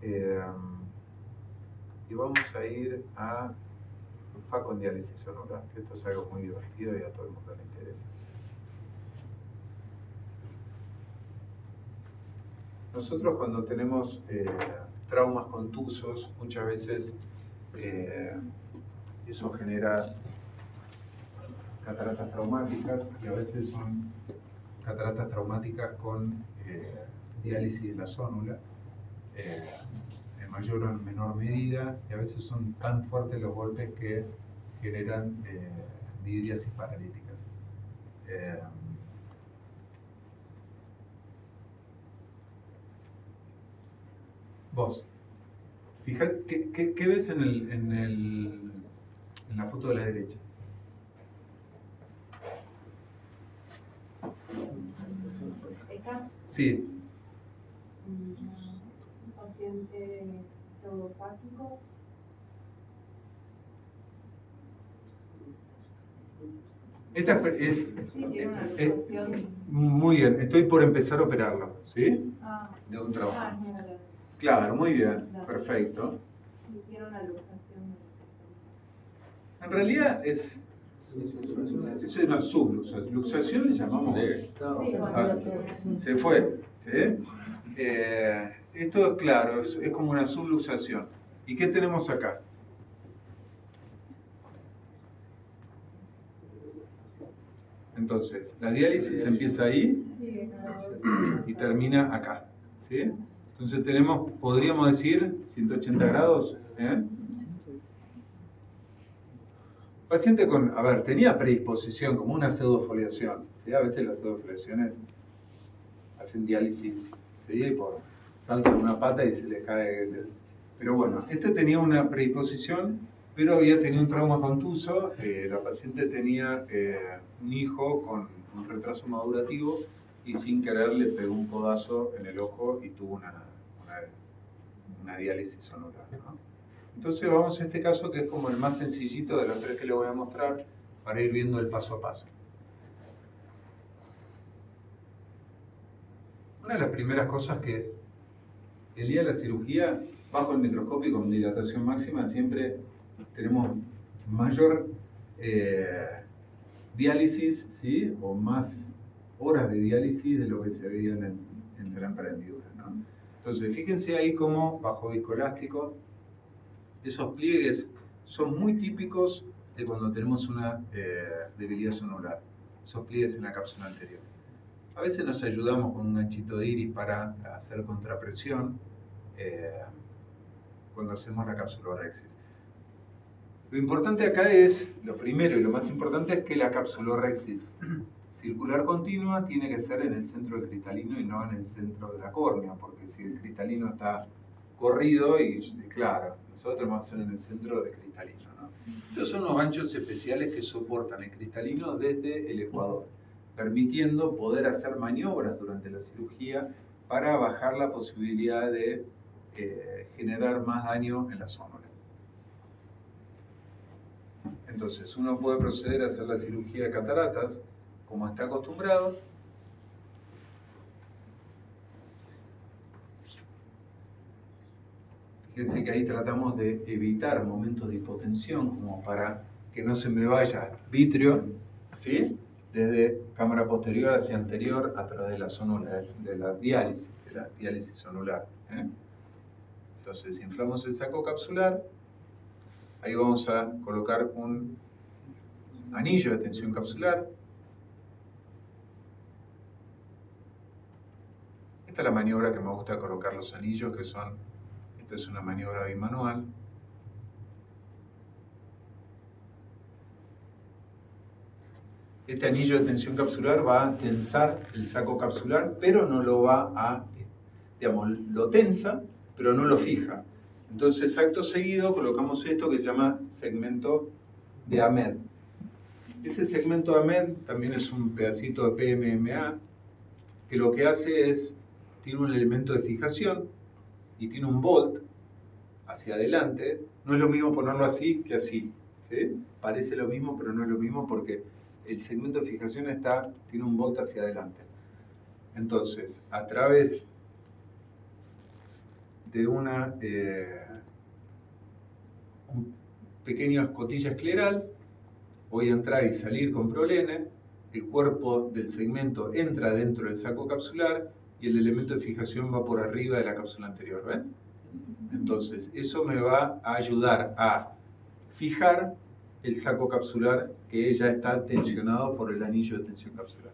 [SPEAKER 1] Y vamos a ir a faco en diálisis sonoral, que esto es algo muy divertido y a todo el mundo le interesa. Nosotros cuando tenemos traumas contusos, muchas veces eso genera cataratas traumáticas, y a veces son cataratas traumáticas con diálisis de la zónula, en mayor o en menor medida, y a veces son tan fuertes los golpes que generan midriasis paralíticas. Vos. Fíjate, ¿qué ves en la foto de la derecha?
[SPEAKER 4] ¿Esta?
[SPEAKER 1] Sí,
[SPEAKER 4] Paciente pseudofágico.
[SPEAKER 1] esta es
[SPEAKER 4] Sí, tiene una luxación.
[SPEAKER 1] muy bien, estoy por empezar a operarlo, ¿sí?
[SPEAKER 4] Ah,
[SPEAKER 1] De un trabajo.
[SPEAKER 4] mira,
[SPEAKER 1] Claro, muy bien, perfecto.
[SPEAKER 4] sí, tiene una luxación.
[SPEAKER 1] En realidad es una subluxación. Luxación le llamamos.
[SPEAKER 4] Sí, bueno,
[SPEAKER 1] Se fue. ¿Sí? Esto es claro, es como una subluxación. ¿Y qué tenemos acá? Entonces, la diálisis empieza ahí
[SPEAKER 4] sí,
[SPEAKER 1] y termina acá. ¿Sí? Entonces tenemos, podríamos decir, 180 grados. Paciente con, a ver, tenía predisposición, como una pseudofoliación. ¿Sí? A veces las pseudofoliaciones hacen diálisis, ¿sí? Saltan una pata y se le cae. Pero bueno, este tenía una predisposición, pero había tenido un trauma contuso. La paciente tenía un hijo con un retraso madurativo y sin querer le pegó un codazo en el ojo y tuvo una diálisis sonoral, ¿no? Entonces vamos a este caso que es como el más sencillito de los tres que le voy a mostrar para ir viendo el paso a paso. Una de las primeras cosas que el día de la cirugía, bajo el microscopio y con dilatación máxima, siempre tenemos mayor diálisis, ¿sí? O más horas de diálisis de lo que se veía en la emprendedura, ¿no? Entonces, fíjense ahí cómo bajo viscoelástico esos pliegues son muy típicos de cuando tenemos una debilidad sonular, esos pliegues en la cápsula anterior. A veces nos ayudamos con un ganchito de iris para hacer contrapresión cuando hacemos la capsulorhexis. Lo importante acá es, lo primero y lo más importante es que la capsulorhexis circular continua tiene que ser en el centro del cristalino y no en el centro de la córnea, porque si el cristalino está corrido, y claro, nosotros vamos a hacer en el centro del cristalino, ¿no? Estos son unos ganchos especiales que soportan el cristalino desde el ecuador, permitiendo poder hacer maniobras durante la cirugía para bajar la posibilidad de generar más daño en la zona. Entonces, uno puede proceder a hacer la cirugía de cataratas como está acostumbrado. Fíjense que ahí tratamos de evitar momentos de hipotensión como para que no se me vaya vitrio, ¿sí? Desde cámara posterior hacia anterior a través de la zona de la diálisis sonular. Entonces, inflamos el saco capsular. Ahí vamos a colocar un anillo de tensión capsular. Esta es la maniobra que me gusta colocar los anillos, que son, esta es una maniobra bimanual. Este anillo de tensión capsular va a tensar el saco capsular, pero no lo va a, digamos, lo tensa, pero no lo fija. Entonces, acto seguido, colocamos esto que se llama segmento de Ahmed. Ese segmento de Ahmed también es un pedacito de PMMA, que lo que hace es, tiene un elemento de fijación y tiene un bolt hacia adelante. No es lo mismo ponerlo así que así, ¿sí? Parece lo mismo, pero no es lo mismo porque el segmento de fijación tiene un bolt hacia adelante. Entonces, a través de una pequeña escotilla escleral, voy a entrar y salir con prolene, el cuerpo del segmento entra dentro del saco capsular y el elemento de fijación va por arriba de la cápsula anterior, ¿ven? Entonces, eso me va a ayudar a fijar el saco capsular que ya está tensionado por el anillo de tensión capsular.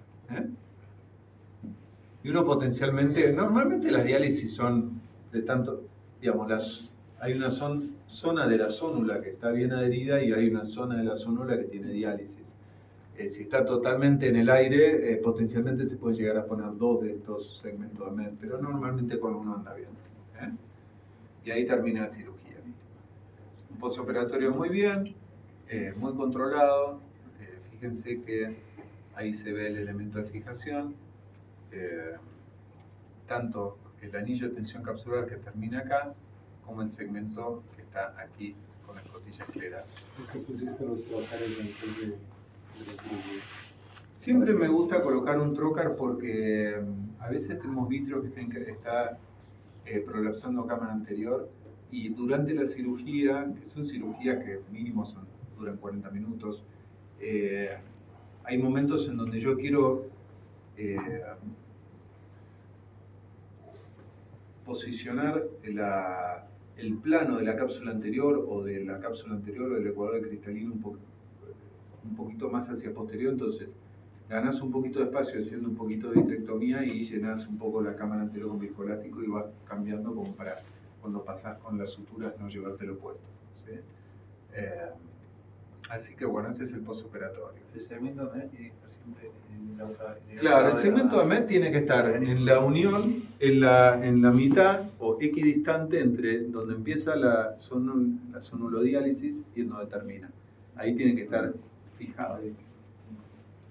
[SPEAKER 1] Y uno potencialmente, normalmente las diálisis son de tanto, digamos, hay una zona de la zónula que está bien adherida y hay una zona de la zónula que tiene diálisis. Si está totalmente en el aire, potencialmente se pueden llegar a poner dos de estos segmentos de Ahmed, pero normalmente con uno anda bien. y ahí termina la cirugía. Un postoperatorio muy bien, muy controlado. Fíjense que ahí se ve el elemento de fijación, tanto el anillo de tensión capsular que termina acá, como el segmento que está aquí con la escotilla escleral.
[SPEAKER 8] ¿Por qué pusiste los trocares después de la cirugía?
[SPEAKER 1] Siempre me gusta colocar un trocar porque a veces tenemos vitrio que está prolapsando cámara anterior y durante la cirugía, que son cirugías que mínimo duran 40 minutos, hay momentos en donde yo quiero posicionar el plano de la cápsula anterior o de la cápsula anterior o del ecuador del cristalino un poquito más hacia posterior, entonces ganas un poquito de espacio haciendo un poquito de vitrectomía y llenas un poco la cámara anterior con viscoelástico y vas cambiando como para cuando pasás con las suturas no llevártelo puesto, ¿sí? Así que bueno, este es el postoperatorio.
[SPEAKER 8] El segmento tiene que estar siempre en la otra.
[SPEAKER 1] Claro, el segmento de AMET tiene que estar en la unión, en la mitad o equidistante entre donde empieza la sonulodiálisis y en donde termina. Ahí tiene que estar fijado.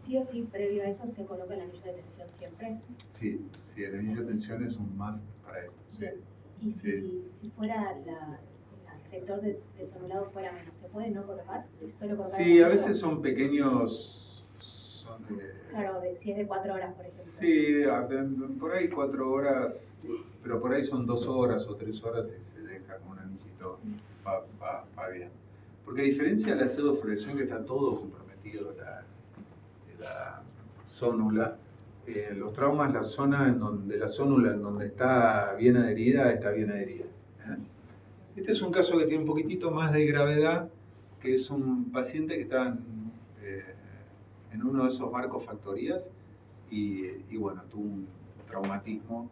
[SPEAKER 9] Sí o sí, previo a eso se coloca el anillo de tensión siempre.
[SPEAKER 1] Sí, el anillo de tensión es un must para esto. Sí.
[SPEAKER 9] Bien. Y si fuera el sector de sonulado fuera menos, ¿se puede no colocar? ¿Es solo colocar
[SPEAKER 1] Sí,
[SPEAKER 9] el
[SPEAKER 1] a
[SPEAKER 9] anillo?
[SPEAKER 1] veces son pequeños.
[SPEAKER 9] Claro, si es de 4 horas, por ejemplo.
[SPEAKER 1] Sí, por ahí 4 horas, pero por ahí son 2 horas o 3 horas y se deja con un anillito, va bien. Porque a diferencia de la pseudoflexión que está todo comprometido, la zónula, los traumas, la zona en donde la zónula en donde está bien adherida, está bien adherida. Este es un caso que tiene un poquitito más de gravedad, que es un paciente que está en uno de esos barcos factorías y bueno, tuvo un traumatismo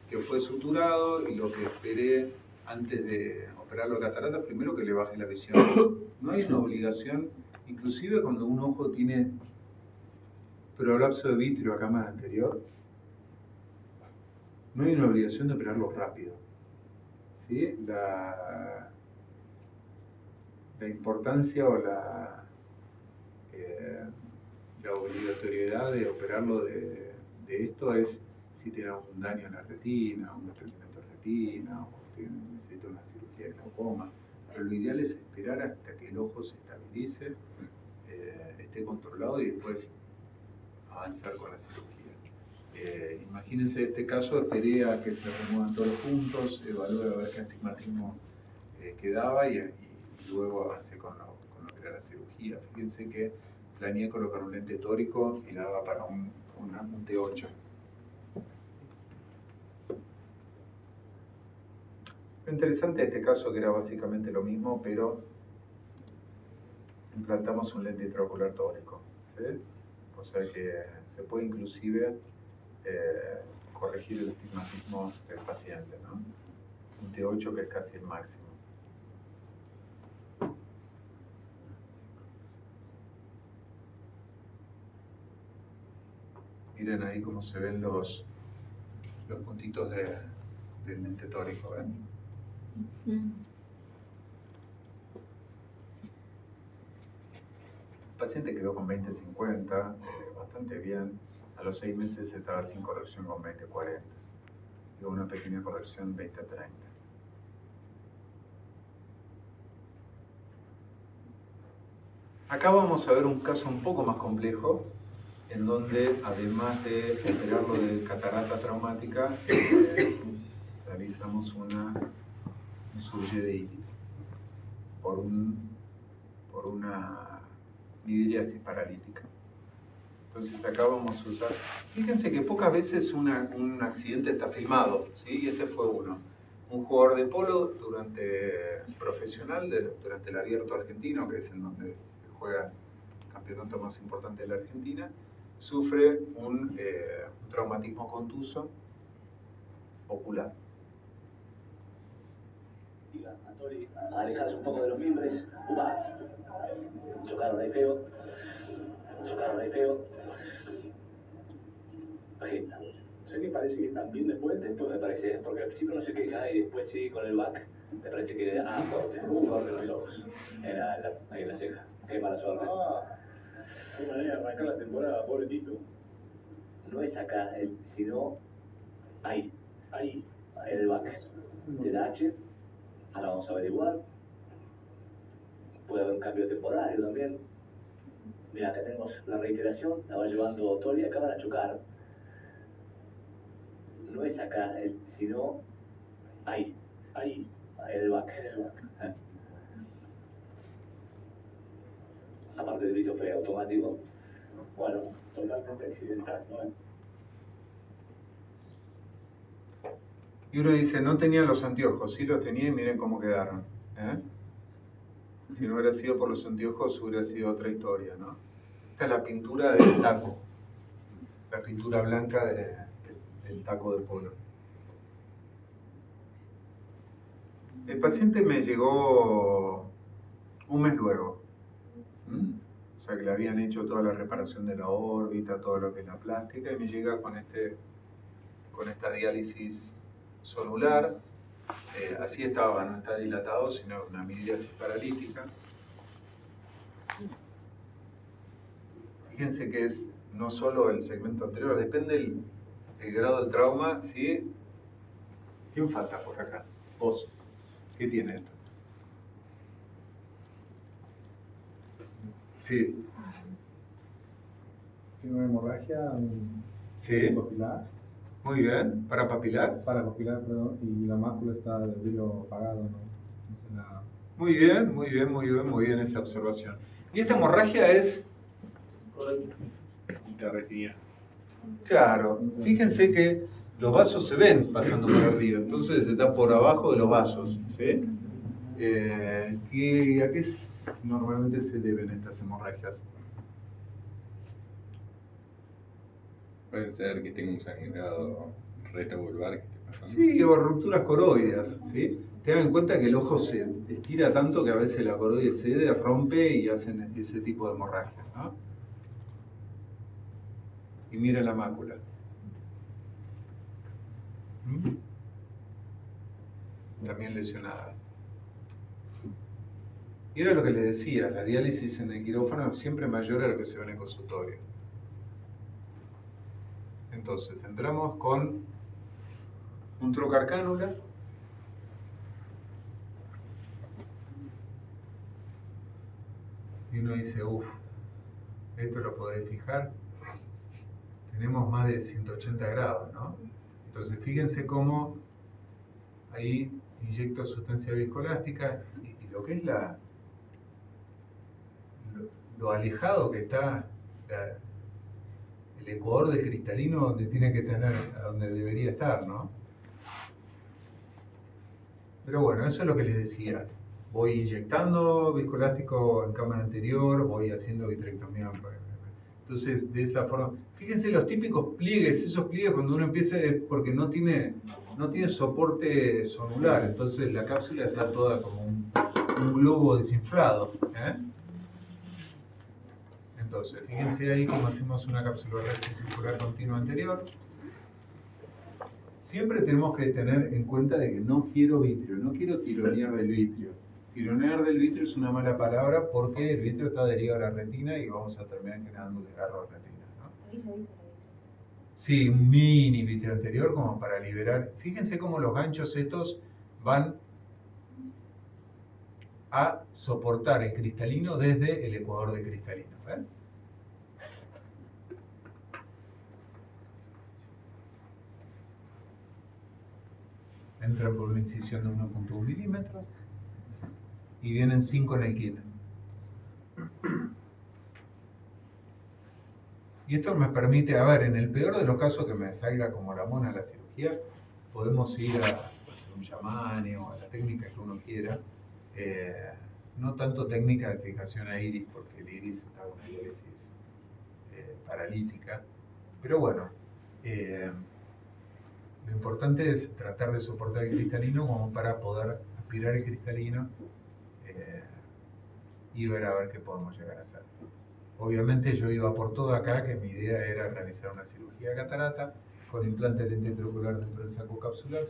[SPEAKER 1] que fue suturado y lo que esperé antes de operarlo de catarata, primero que le baje la visión. No hay una obligación, inclusive cuando un ojo tiene prolapso de vitrio a cámara anterior, no hay una obligación de operarlo rápido. ¿Sí? La importancia o la obligatoriedad de operarlo de esto es si tiene algún daño en la retina, un desprendimiento de retina, o necesita una cirugía de glaucoma. Pero lo ideal es esperar hasta que el ojo se estabilice, esté controlado y después avanzar con la cirugía. Imagínense este caso, esperé a que se remuevan todos los puntos, evalué a ver qué astigmatismo quedaba y luego avancé con lo que era la cirugía. Fíjense que planeé colocar un lente tórico y daba para un T8. Lo interesante de este caso que era básicamente lo mismo, pero implantamos un lente intraocular tórico, ¿sí? O sea que se puede inclusive corregir el astigmatismo del paciente, ¿no? Un T8 que es casi el máximo. Miren ahí cómo se ven los puntitos del lente tórico, ¿ven? El paciente quedó con 20-50, bastante bien. A los 6 meses estaba sin corrección con 20-40. Y una pequeña corrección 20-30. Acá vamos a ver un caso un poco más complejo, en donde además de operarlo de catarata traumática, realizamos un surge de iris por una midriasis paralítica. Entonces acá vamos a usar, fíjense que pocas veces un accidente está filmado, ¿sí? Y este fue uno. Un jugador de polo profesional durante el Abierto Argentino, que es en donde se juega el campeonato más importante de la Argentina, sufre un traumatismo contuso ocular.
[SPEAKER 11] Diga, Antori, alejadas un poco de los miembros. Upa. Chocaron ahí feo. Agenda. sé que parece que están bien después me parece, porque al principio no se queja y después sí con el back, me parece que corte en los ojos, ahí en la ceja, qué mala suerte.
[SPEAKER 7] Qué manera de arrancar la temporada, pobre Tito.
[SPEAKER 11] No es acá, sino ahí,
[SPEAKER 7] Ahí.
[SPEAKER 11] en el back, de la H, ahora vamos a averiguar, puede haber un cambio temporario también. Mira, acá tenemos la reiteración, la va llevando Tori, acá van a chocar. No es acá, sino ahí, en el back. Aparte del grito fue automático. Bueno,
[SPEAKER 7] Totalmente accidental, ¿no?
[SPEAKER 1] Y uno dice, no tenía los anteojos, sí los tenía y miren cómo quedaron. Si no hubiera sido por los anteojos, hubiera sido otra historia, ¿no? Esta es la pintura del taco, la pintura blanca del taco de polo. El paciente me llegó un mes luego. O sea que le habían hecho toda la reparación de la órbita, todo lo que es la plástica, y me llega con esta diálisis solular. Así estaba, no está dilatado, sino una miriasis paralítica. Fíjense que es no solo el segmento anterior, depende el grado del trauma, ¿sí? ¿Quién falta por acá? Vos. ¿Qué tiene esto? Sí.
[SPEAKER 3] Tiene una hemorragia
[SPEAKER 1] Sí.
[SPEAKER 3] papilar,
[SPEAKER 1] Muy bien. Parapapilar.
[SPEAKER 3] parapapilar, perdón, y la mácula está de brillo apagado, ¿no? Entonces,
[SPEAKER 1] Muy bien, muy bien, muy bien, muy bien esa observación. Y esta hemorragia es,
[SPEAKER 2] Retina.
[SPEAKER 1] claro, fíjense que los vasos se ven pasando por arriba, entonces está por abajo de los vasos, ¿sí? ¿Y a qué normalmente se deben estas hemorragias?
[SPEAKER 2] Puede ser que tenga un sangrado retovulvar que esté pasando.
[SPEAKER 1] Sí, o rupturas coroides, ¿sí? Tengan en cuenta que el ojo se estira tanto que a veces la coroide cede, rompe y hacen ese tipo de hemorragias, ¿no? Y miren la mácula. También lesionada. Y era lo que les decía, la diálisis en el quirófano es siempre mayor a lo que se ve en el consultorio. Entonces, entramos con un trocarcánula. Y uno dice, uff, esto lo podré fijar. Tenemos más de 180 grados, ¿no? Entonces, fíjense cómo ahí inyecto sustancia viscoelástica y lo que es lo alejado que está el ecuador del cristalino donde tiene que tener, donde debería estar, ¿no? Pero bueno, eso es lo que les decía. Voy inyectando viscoelástico en cámara anterior, voy haciendo vitrectomía. Entonces, de esa forma, fíjense los típicos pliegues, esos pliegues cuando uno empieza, porque no tiene soporte sonular, entonces la cápsula está toda como un globo desinflado. Entonces, fíjense ahí cómo hacemos una capsulorresis circular continua anterior. Siempre tenemos que tener en cuenta de que no quiero vitrio, no quiero tironear del vitrio. Tironear del vitrio es una mala palabra porque el vitrio está adherido a la retina y vamos a terminar generando desgarro de retina, ¿no? Sí, un mini vitrio anterior como para liberar. Fíjense cómo los ganchos estos van a soportar el cristalino desde el ecuador del cristalino. ¿Ven? Entran por una incisión de 1.1 milímetros y vienen 5 en el kit. Y esto me permite, a ver, en el peor de los casos que me salga como la mona la cirugía, podemos ir a un Yamane o a la técnica que uno quiera. No tanto técnica de fijación a iris, porque el iris está con una diálisis paralítica. Pero bueno, lo importante es tratar de soportar el cristalino como para poder aspirar el cristalino y ver a ver qué podemos llegar a hacer. Obviamente yo iba por todo acá, que mi idea era realizar una cirugía de catarata, con implante de lente intraocular dentro del saco capsular,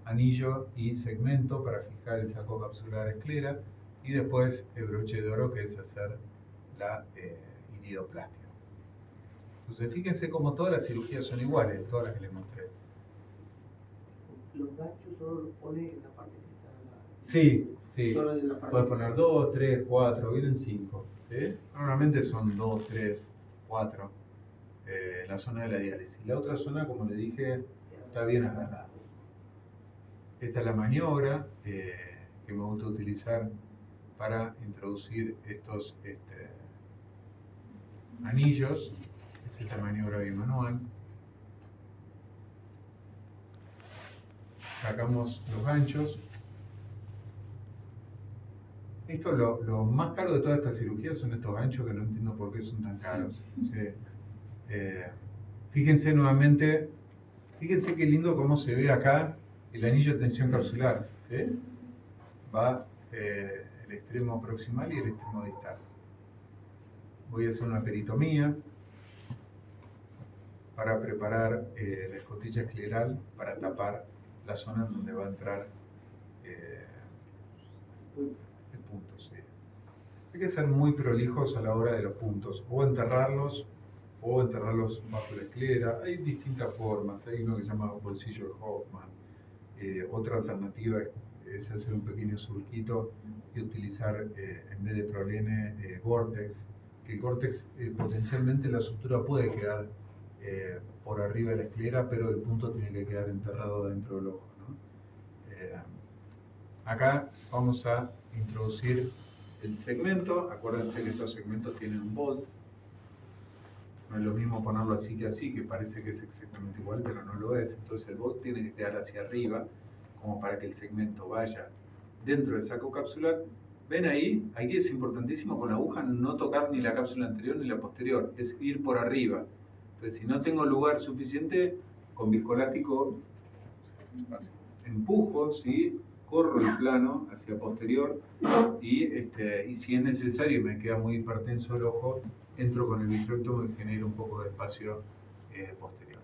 [SPEAKER 1] anillo y segmento para fijar el saco capsular esclera, y después el broche de oro, que es hacer la iridoplastia. Entonces fíjense cómo todas las cirugías son iguales, todas las que les mostré.
[SPEAKER 8] Los ganchos solo los pone en la parte que está en la...
[SPEAKER 1] Sí, sí.
[SPEAKER 8] Solo en la parte
[SPEAKER 1] Puedes poner 2, 3, 4, vienen 5. ¿Sí? Normalmente son 2, 3, 4 la zona de la diálisis. La otra zona, como le dije, está bien agarrada. Esta es la maniobra que me gusta utilizar para introducir estos anillos. Es esta maniobra bimanual. Sacamos los ganchos. Esto, lo más caro de toda esta cirugía son estos ganchos, que no entiendo por qué son tan caros. ¿Sí? Fíjense nuevamente, fíjense qué lindo cómo se ve acá el anillo de tensión capsular. ¿Sí? Va el extremo proximal y el extremo distal. Voy a hacer una peritomía para preparar la escotilla escleral para tapar la zona en donde va a entrar el punto. ¿Sí? Hay que ser muy prolijos a la hora de los puntos, o enterrarlos bajo la esclera. Hay distintas formas. Hay uno que se llama bolsillo de Hoffman. Otra alternativa es hacer un pequeño surquito y utilizar en vez de prolene Gore-Tex, que el Gore-Tex potencialmente la sutura puede quedar por arriba de la esclera, pero el punto tiene que quedar enterrado dentro del ojo, ¿no? Acá vamos a introducir el segmento. Acuérdense que estos segmentos tienen un bolt. No es lo mismo ponerlo así, que parece que es exactamente igual, pero no lo es. Entonces el bolt tiene que quedar hacia arriba, como para que el segmento vaya dentro del saco capsular. ¿Ven ahí? Aquí es importantísimo con la aguja no tocar ni la cápsula anterior ni la posterior, es ir por arriba. Entonces, si no tengo lugar suficiente, con viscoelástico empujo, ¿sí? Corro el plano hacia posterior y si es necesario y me queda muy hipertenso el ojo, entro con el vitrectomo y genero un poco de espacio posterior.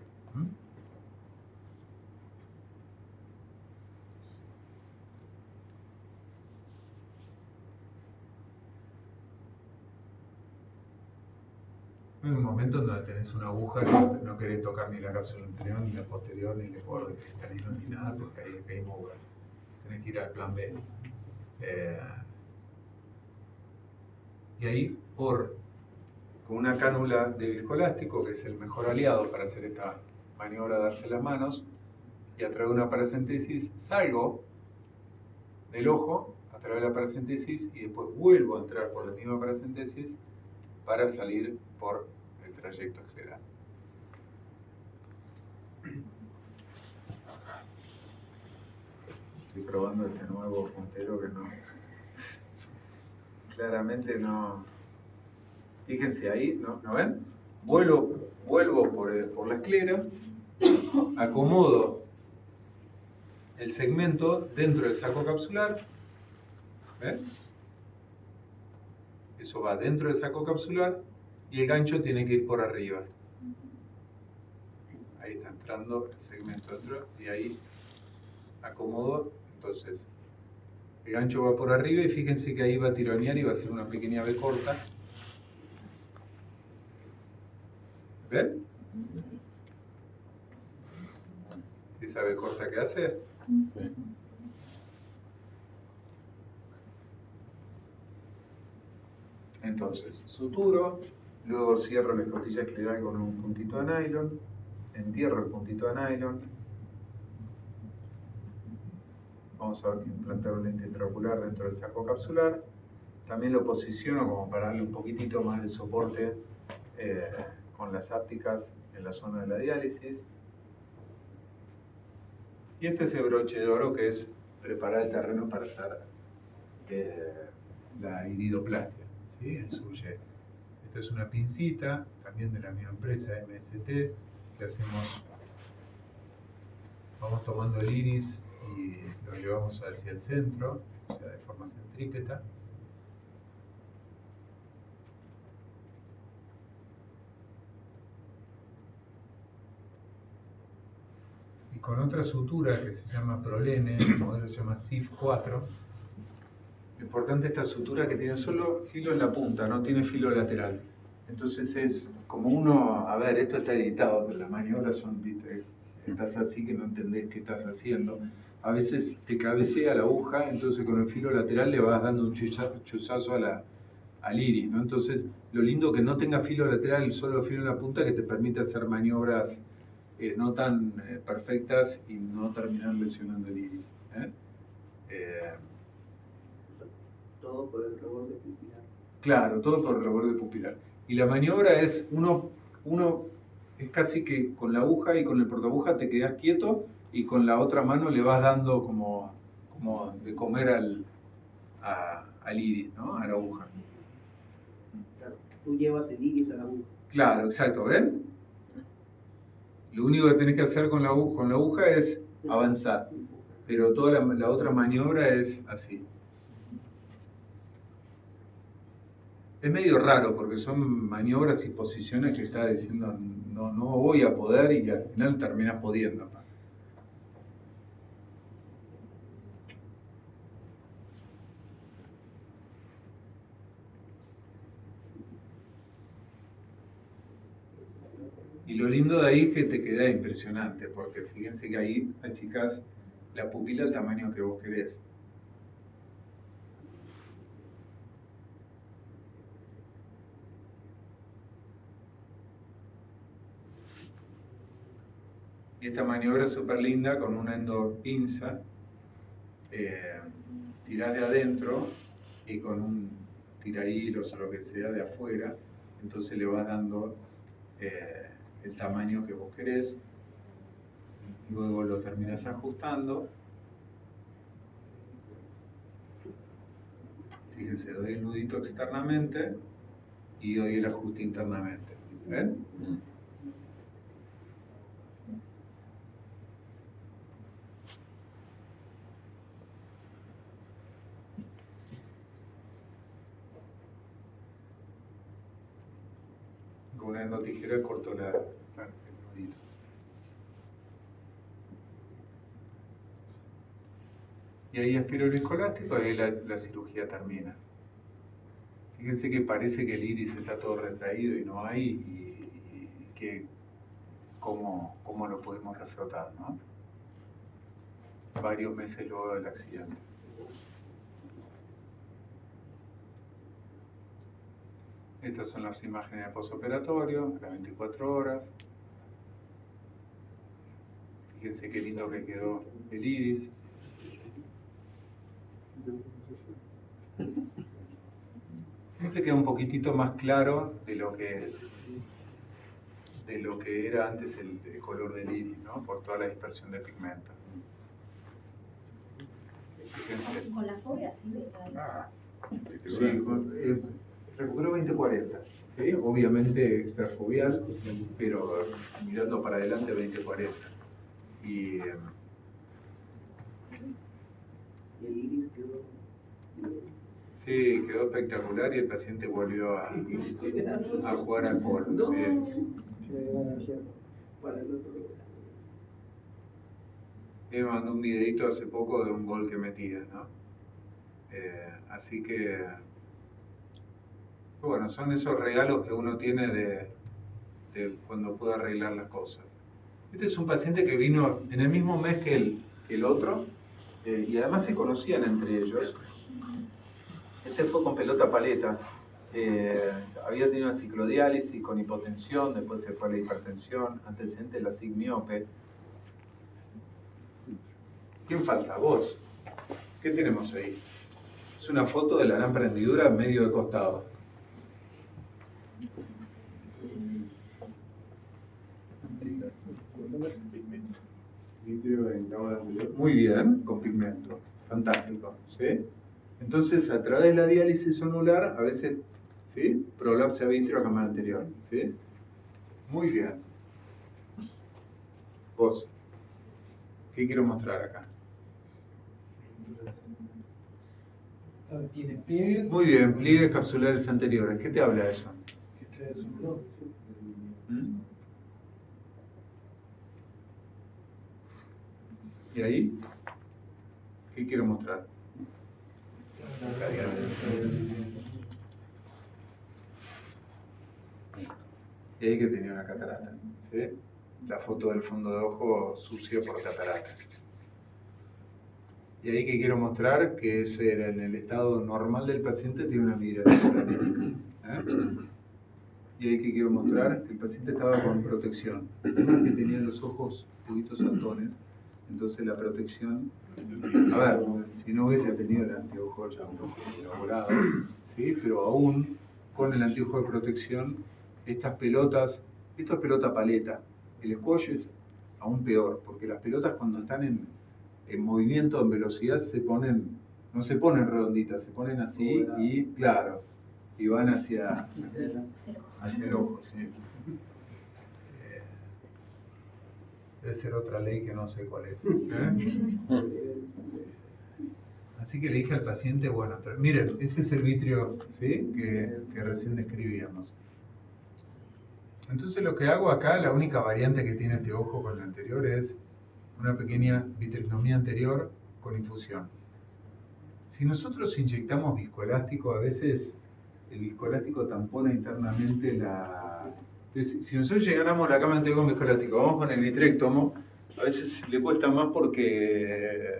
[SPEAKER 1] En un momento en donde tenés una aguja, no querés tocar ni la cápsula anterior, ni la posterior, ni el borde cristalino, ni nada, porque ahí hay mover. Tenés que ir al plan B. Y ahí, con una cánula de viscoelástico, que es el mejor aliado para hacer esta maniobra de darse las manos, y a través de una paracentesis salgo del ojo, a través de la paracentesis, y después vuelvo a entrar por la misma paracentesis para salir por el trayecto escleral. Estoy probando este nuevo puntero que no... Claramente no... Fíjense ahí, ¿no ven? Vuelvo por la esclera, acomodo el segmento dentro del saco capsular. ¿Ven? Eso va dentro del saco capsular y el gancho tiene que ir por arriba. Ahí está entrando el segmento dentro y ahí acomodo. Entonces, el gancho va por arriba y fíjense que ahí va a tironear y va a hacer una pequeña V corta. ¿Ven? ¿Esa V corta que hace? Entonces, suturo, luego cierro la escotilla escleral con un puntito de nylon, entierro el puntito de nylon. Vamos a implantar un lente intraocular dentro del saco capsular. También lo posiciono como para darle un poquitito más de soporte con las ápticas en la zona de la diálisis. Y este es el broche de oro, que es preparar el terreno para hacer la iridoplastia, ¿sí? El surge. Esta es una pincita, también de la misma empresa, MST, que hacemos, vamos tomando el iris y lo llevamos hacia el centro, o sea, de forma centrípeta. con otra sutura que se llama Prolene, el modelo se llama CIF4. Lo importante esta sutura que tiene solo filo en la punta, no tiene filo lateral. Entonces es como uno, a ver, esto está editado, pero las maniobras son, viste, estás así que no entendés qué estás haciendo. A veces te cabecea la aguja, entonces con el filo lateral le vas dando un chuzazo al iris, ¿no? Entonces, lo lindo que no tenga filo lateral, solo filo en la punta, que te permite hacer maniobras no tan perfectas y no terminar lesionando el iris.
[SPEAKER 8] Todo por el reborde pupilar.
[SPEAKER 1] Claro, todo por el reborde pupilar. Y la maniobra es, uno es casi que con la aguja y con el portaguja te quedas quieto y con la otra mano le vas dando como de comer al iris, ¿no? A la aguja.
[SPEAKER 8] Claro, tú llevas el iris a la aguja.
[SPEAKER 1] Claro, exacto, ¿ven? Lo único que tenés que hacer con la aguja es avanzar, pero toda la otra maniobra es así. Es medio raro porque son maniobras y posiciones que está diciendo no voy a poder y al final terminás pudiendo. Y lo lindo de ahí es que te queda impresionante, porque fíjense que ahí achicás la pupila al tamaño que vos querés. Y esta maniobra es súper linda con una endopinza, tirás de adentro y con un tirahilos o lo que sea de afuera, entonces le vas dando el tamaño que vos querés, luego lo terminás ajustando. Fíjense, doy el nudito externamente y doy el ajuste internamente. ¿Ven? Con una endotijera corto el nudito. Y ahí aspiro el viscoelástico y ahí la cirugía termina. Fíjense que parece que el iris está todo retraído y no hay, y que cómo lo podemos refrotar, ¿no? Varios meses luego del accidente. Estas son las imágenes de posoperatorio, las 24 horas. Fíjense qué lindo que quedó el iris. Siempre queda un poquitito más claro de lo que era antes el color del iris, ¿no? Por toda la dispersión de pigmento. Fíjense.
[SPEAKER 9] Con la fobia sí,
[SPEAKER 1] Sí, recuperó 20-40. ¿Sí? Obviamente extrafobial, pero mirando para adelante 20-40. Y
[SPEAKER 8] el iris quedó.
[SPEAKER 1] sí, quedó espectacular y el paciente volvió a jugar al polo.
[SPEAKER 6] Que
[SPEAKER 1] ¿Sí?
[SPEAKER 6] me dio la energía.
[SPEAKER 1] Me mandó un videito hace poco de un gol que metía, ¿no? Así que, bueno, son esos regalos que uno tiene de cuando puede arreglar las cosas. Este es un paciente que vino en el mismo mes que el otro, y además se conocían entre ellos. Este fue con pelota paleta. Había tenido una ciclodiálisis con hipotensión, después se fue a la hipertensión, antecedente de la SIG miope. ¿Quién falta? Vos. ¿Qué tenemos ahí? Es una foto de la lámpara hendidura medio de costado.
[SPEAKER 3] Vitrio en cámara anterior.
[SPEAKER 1] Muy bien, con pigmento. Fantástico. ¿Sí? Entonces, a través de la diálisis sonular, a veces, ¿sí? Prolapsa vitrio a cámara anterior. ¿Sí? Muy bien. Vos. ¿Qué quiero mostrar acá?
[SPEAKER 6] Tiene pliegues.
[SPEAKER 1] Muy bien, pliegues capsulares anteriores. ¿Qué te habla eso?
[SPEAKER 6] Que se desobló.
[SPEAKER 1] ¿Mm? dice ahí? ¿Qué quiero mostrar? Y ahí que tenía una catarata, ¿sí? La foto del fondo de ojo sucio por catarata. Y ahí que quiero mostrar que ese era en el estado normal del paciente, tiene una migración planética. Y ahí que quiero mostrar que el paciente estaba con protección. El tema es que tenía los ojos un poquito saltones, entonces la protección, a ver, si no hubiese tenido el anteojo ya un poco elaborado, ¿sí? Pero aún con el anteojo de protección, estas pelotas, esto es pelota paleta, el squash es aún peor, porque las pelotas cuando están en movimiento, en velocidad, no se ponen redonditas, se ponen así y claro, y van hacia el ojo, sí. Debe ser otra ley que no sé cuál es. Así que le dije al paciente, bueno, miren, ese es el vitrio, ¿sí? que recién describíamos. Entonces lo que hago acá, la única variante que tiene este ojo con el anterior es una pequeña vitrectomía anterior con infusión. Si nosotros inyectamos viscoelástico, a veces el viscoelástico tampona internamente la... Entonces, si nosotros llegáramos a la cama anterior con viscoelástico, vamos con el vitrectomo, a veces le cuesta más porque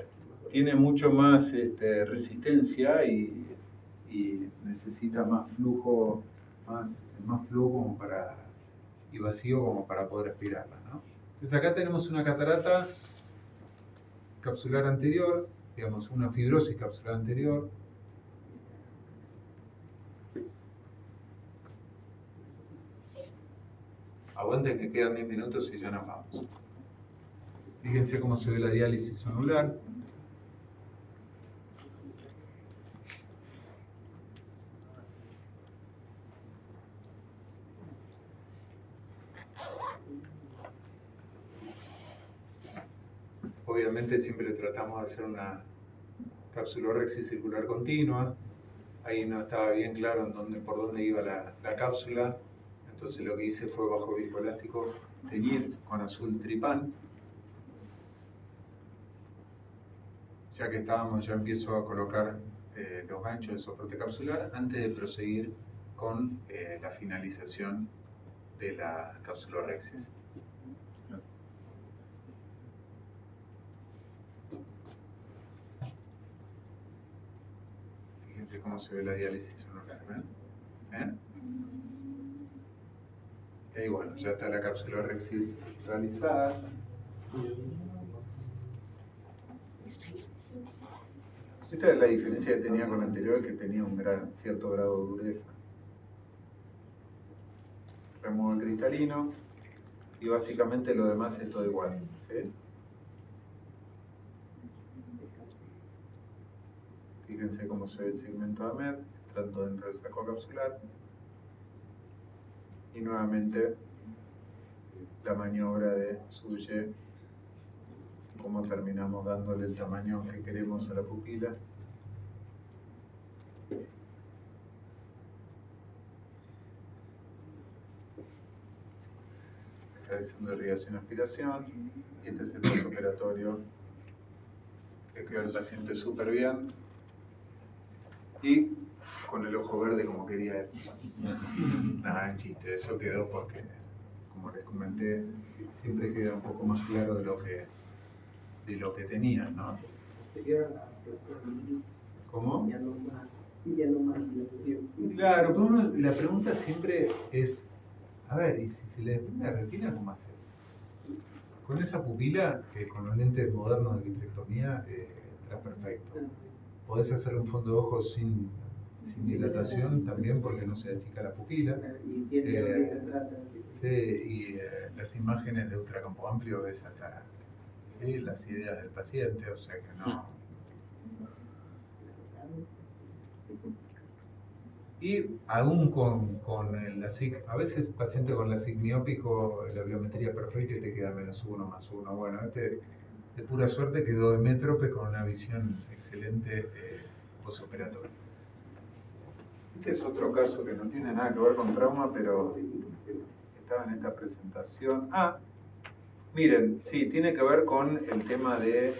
[SPEAKER 1] tiene mucho más resistencia y necesita más flujo, más flujo como para, y vacío como para poder aspirarla, ¿no? Entonces acá tenemos una catarata capsular anterior, digamos una fibrosis capsular anterior. Aguanten que quedan 10 minutos y ya nos vamos. Fíjense cómo se ve la diálisis anular. Obviamente siempre tratamos de hacer una capsulorrexis circular continua. Ahí no estaba bien claro por dónde iba la cápsula. Entonces lo que hice fue bajo viscoelástico teñir con azul tripán. Ya que estábamos, ya empiezo a colocar los ganchos de soporte capsular antes de proseguir con la finalización de la capsulorrexis. Fíjense cómo se ve la diálisis anular, ¿ven? Y bueno, ya está la capsulorrexis realizada. Esta es la diferencia que tenía con la anterior, que tenía un cierto grado de dureza. Remuevo el cristalino y básicamente lo demás es todo igual, ¿sí? Fíjense cómo se ve el segmento AMED, entrando dentro del saco capsular. Y nuevamente la maniobra de Suye, cómo terminamos dándole el tamaño que queremos a la pupila. Realizando irrigación y aspiración. Y este es el postoperatorio que quedó el paciente súper bien. Y con el ojo verde como quería él. Nada, chiste, eso quedó porque, como les comenté, siempre queda un poco más claro de lo que tenía, ¿no? ¿Cómo?
[SPEAKER 6] Ya no más la presión.
[SPEAKER 1] Claro, pero la pregunta siempre es, a ver, ¿y si se le desprende la retina, cómo haces? Con esa pupila, que con los lentes modernos de vitrectomía, está perfecto. Podés hacer un fondo de ojo sin dilatación también porque no se achica la pupila. Y las imágenes de ultracampo amplio ves acá las ideas del paciente, o sea que no. Y aún con el LASIK, a veces paciente con LASIK miópico, la biometría perfecta y te queda -1, +1. Bueno, de pura suerte quedó de métrope con una visión excelente postoperatoria. Este es otro caso que no tiene nada que ver con trauma, pero estaba en esta presentación. Miren, sí, tiene que ver con el tema del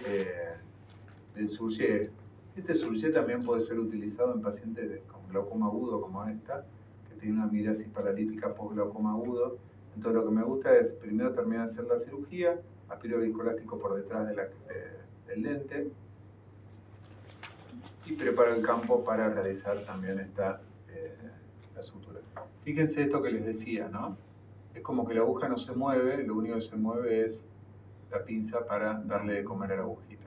[SPEAKER 1] Surgier. Este Surgier también puede ser utilizado en pacientes con glaucoma agudo como esta, que tiene una miriasis paralítica post-glaucoma agudo. Entonces lo que me gusta es primero terminar de hacer la cirugía, aspiro viscoelástico por detrás del lente y preparo el campo para realizar también la sutura. Fíjense esto que les decía, ¿no? Es como que la aguja no se mueve, lo único que se mueve es la pinza para darle de comer a la agujita.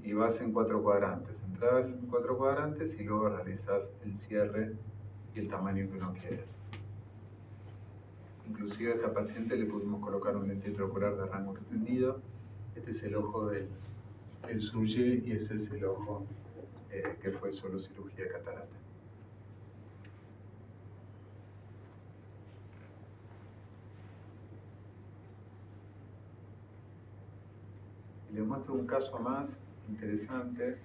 [SPEAKER 1] Y vas en 4 cuadrantes, entras en 4 cuadrantes y luego realizas el cierre y el tamaño que uno quiere. Inclusive a esta paciente le pudimos colocar un lente intraocular de rango extendido. Este es el ojo del Surgier y ese es el ojo que fue solo cirugía de catarata. Y les muestro un caso más interesante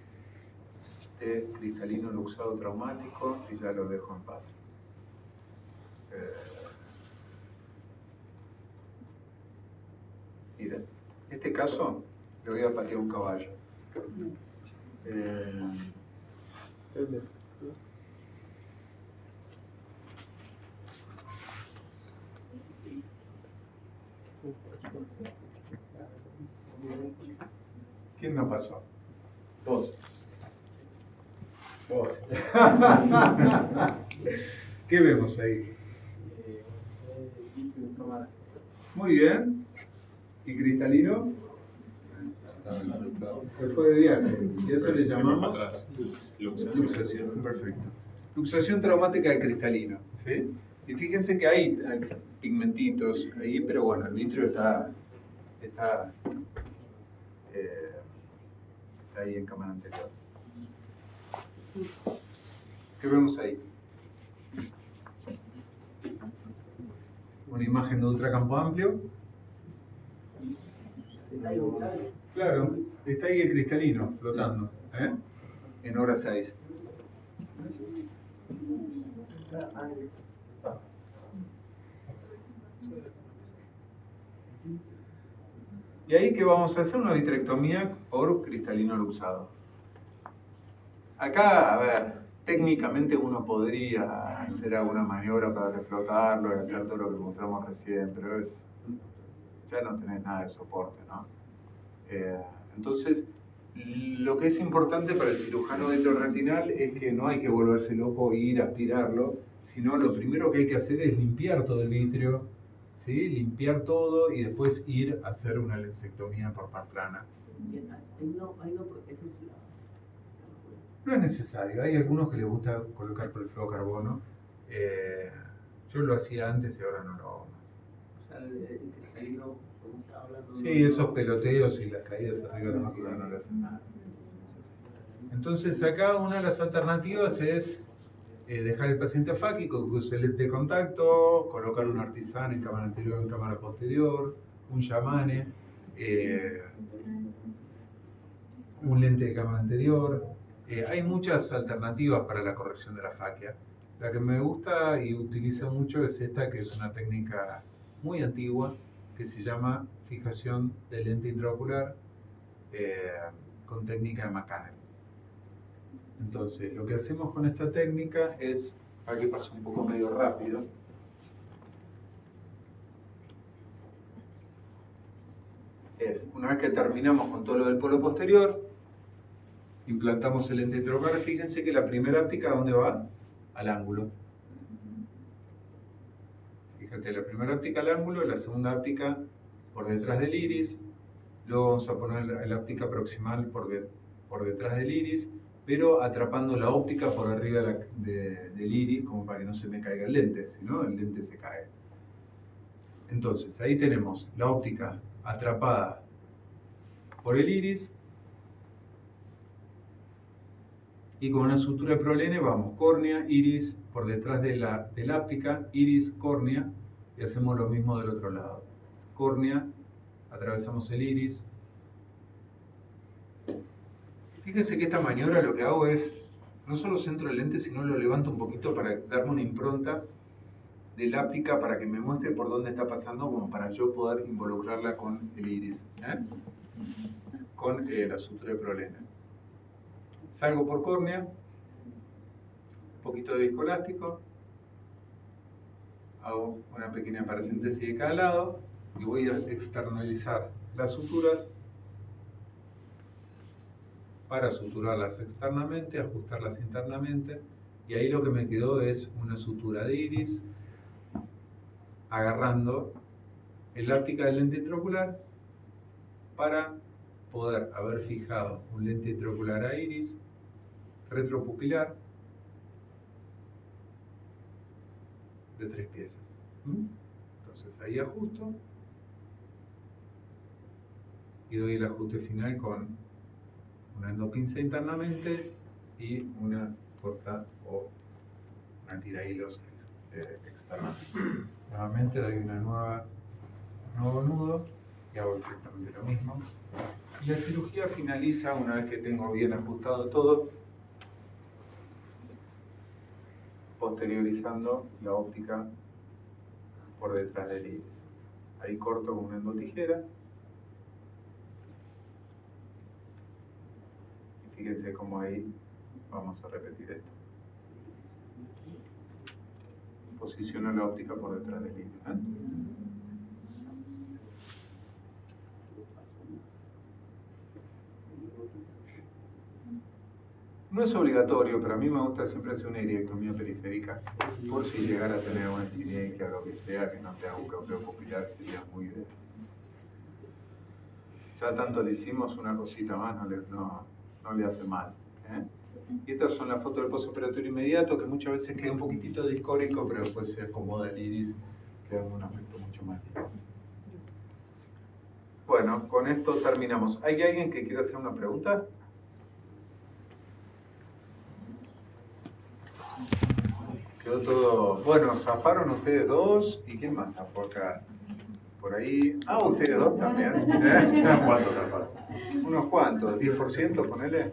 [SPEAKER 1] de cristalino luxado traumático y ya lo dejo en paz. Miren, este caso le voy a patear un caballo. ¿Quién no pasó? Vos. Vos. ¿Qué vemos ahí? Muy bien. ¿Y cristalino? Se fue de viaje. Y eso le llamamos luxación. Perfecto. Luxación traumática del cristalino. ¿Sí? Y fíjense que hay pigmentitos ahí, pero bueno, el vitrio está ahí en cámara anterior. ¿Qué vemos ahí? Una imagen de ultracampo amplio. Claro, está ahí el cristalino flotando, en hora 6. Y ahí que vamos a hacer una vitrectomía por cristalino luxado. Acá, a ver, técnicamente uno podría hacer alguna maniobra para reflotarlo y hacer todo lo que mostramos recién, pero ya no tenés nada de soporte, ¿no? Entonces, lo que es importante para el cirujano vitroretinal es que no hay que volverse loco e ir a aspirarlo, sino lo primero que hay que hacer es limpiar todo el vitrio, ¿sí? Limpiar todo y después ir a hacer una lensectomía por par plana. No es necesario, hay algunos que les gusta colocar perfluorocarbono. Yo lo hacía antes y ahora no lo hago más.
[SPEAKER 6] El cristalino, como estaba hablando.
[SPEAKER 1] Sí, esos peloteos y las caídas arriba de la mácula no le hacen nada. Entonces acá una de las alternativas es dejar el paciente afáquico, que use lente de contacto, colocar un artisán en cámara anterior o en cámara posterior, un Yamane, un lente de cámara anterior. Hay muchas alternativas para la corrección de la afaquia. La que me gusta y utilizo mucho es esta, que es una técnica muy antigua, que se llama fijación de lente intraocular con técnica de McCannel. Entonces, lo que hacemos con esta técnica es, para que pase un poco medio rápido, una vez que terminamos con todo lo del polo posterior, implantamos el lente intraocular. Fíjense que la primera óptica, ¿a dónde va? Al ángulo. Fíjate, la primera óptica al ángulo, la segunda óptica por detrás del iris, luego vamos a poner la óptica proximal por detrás del iris, pero atrapando la óptica por arriba del iris, como para que no se me caiga el lente, si no el lente se cae. Entonces, ahí tenemos la óptica atrapada por el iris, y con una sutura de prolene vamos córnea, iris, por detrás de la óptica, iris, córnea, y hacemos lo mismo del otro lado. Córnea, atravesamos el iris. Fíjense que esta maniobra lo que hago es no solo centro el lente, sino lo levanto un poquito para darme una impronta de la óptica para que me muestre por dónde está pasando, como para yo poder involucrarla con el iris, con la sutura de prolena. Salgo por córnea, un poquito de viscoelástico, hago una pequeña paracentesis de cada lado y voy a externalizar las suturas para suturarlas externamente, ajustarlas internamente, y ahí lo que me quedó es una sutura de iris agarrando el óptica del lente intraocular para poder haber fijado un lente intraocular a iris retropupilar de 3 piezas. Entonces ahí ajusto y doy el ajuste final con una endopinza internamente y una corta o una tira hilos externa. Nuevamente doy un nuevo nudo y hago exactamente lo mismo. Y la cirugía finaliza una vez que tengo bien ajustado todo, posteriorizando la óptica por detrás del iris. Ahí corto con una endotijera. Y fíjense cómo ahí vamos a repetir esto. Posiciono la óptica por detrás del iris. No es obligatorio, pero a mí me gusta siempre hacer una iridectomía periférica, por si llegara a tener una sinergia o lo que sea, que no te haga un bloqueo pupilar, sería muy bien. Ya tanto le hicimos, una cosita más no le hace mal. Y estas son las fotos del postoperatorio inmediato, que muchas veces queda un poquitito discórico, pero después se acomoda el iris, queda un aspecto mucho más lindo. Bueno, con esto terminamos. ¿Hay alguien que quiera hacer una pregunta? Quedó todo... Bueno, zafaron ustedes dos. ¿Y quién más zafó acá? Por ahí... Ah, ustedes dos también.
[SPEAKER 7] ¿Cuántos zafaron?
[SPEAKER 1] Unos cuantos, 10%, ponele.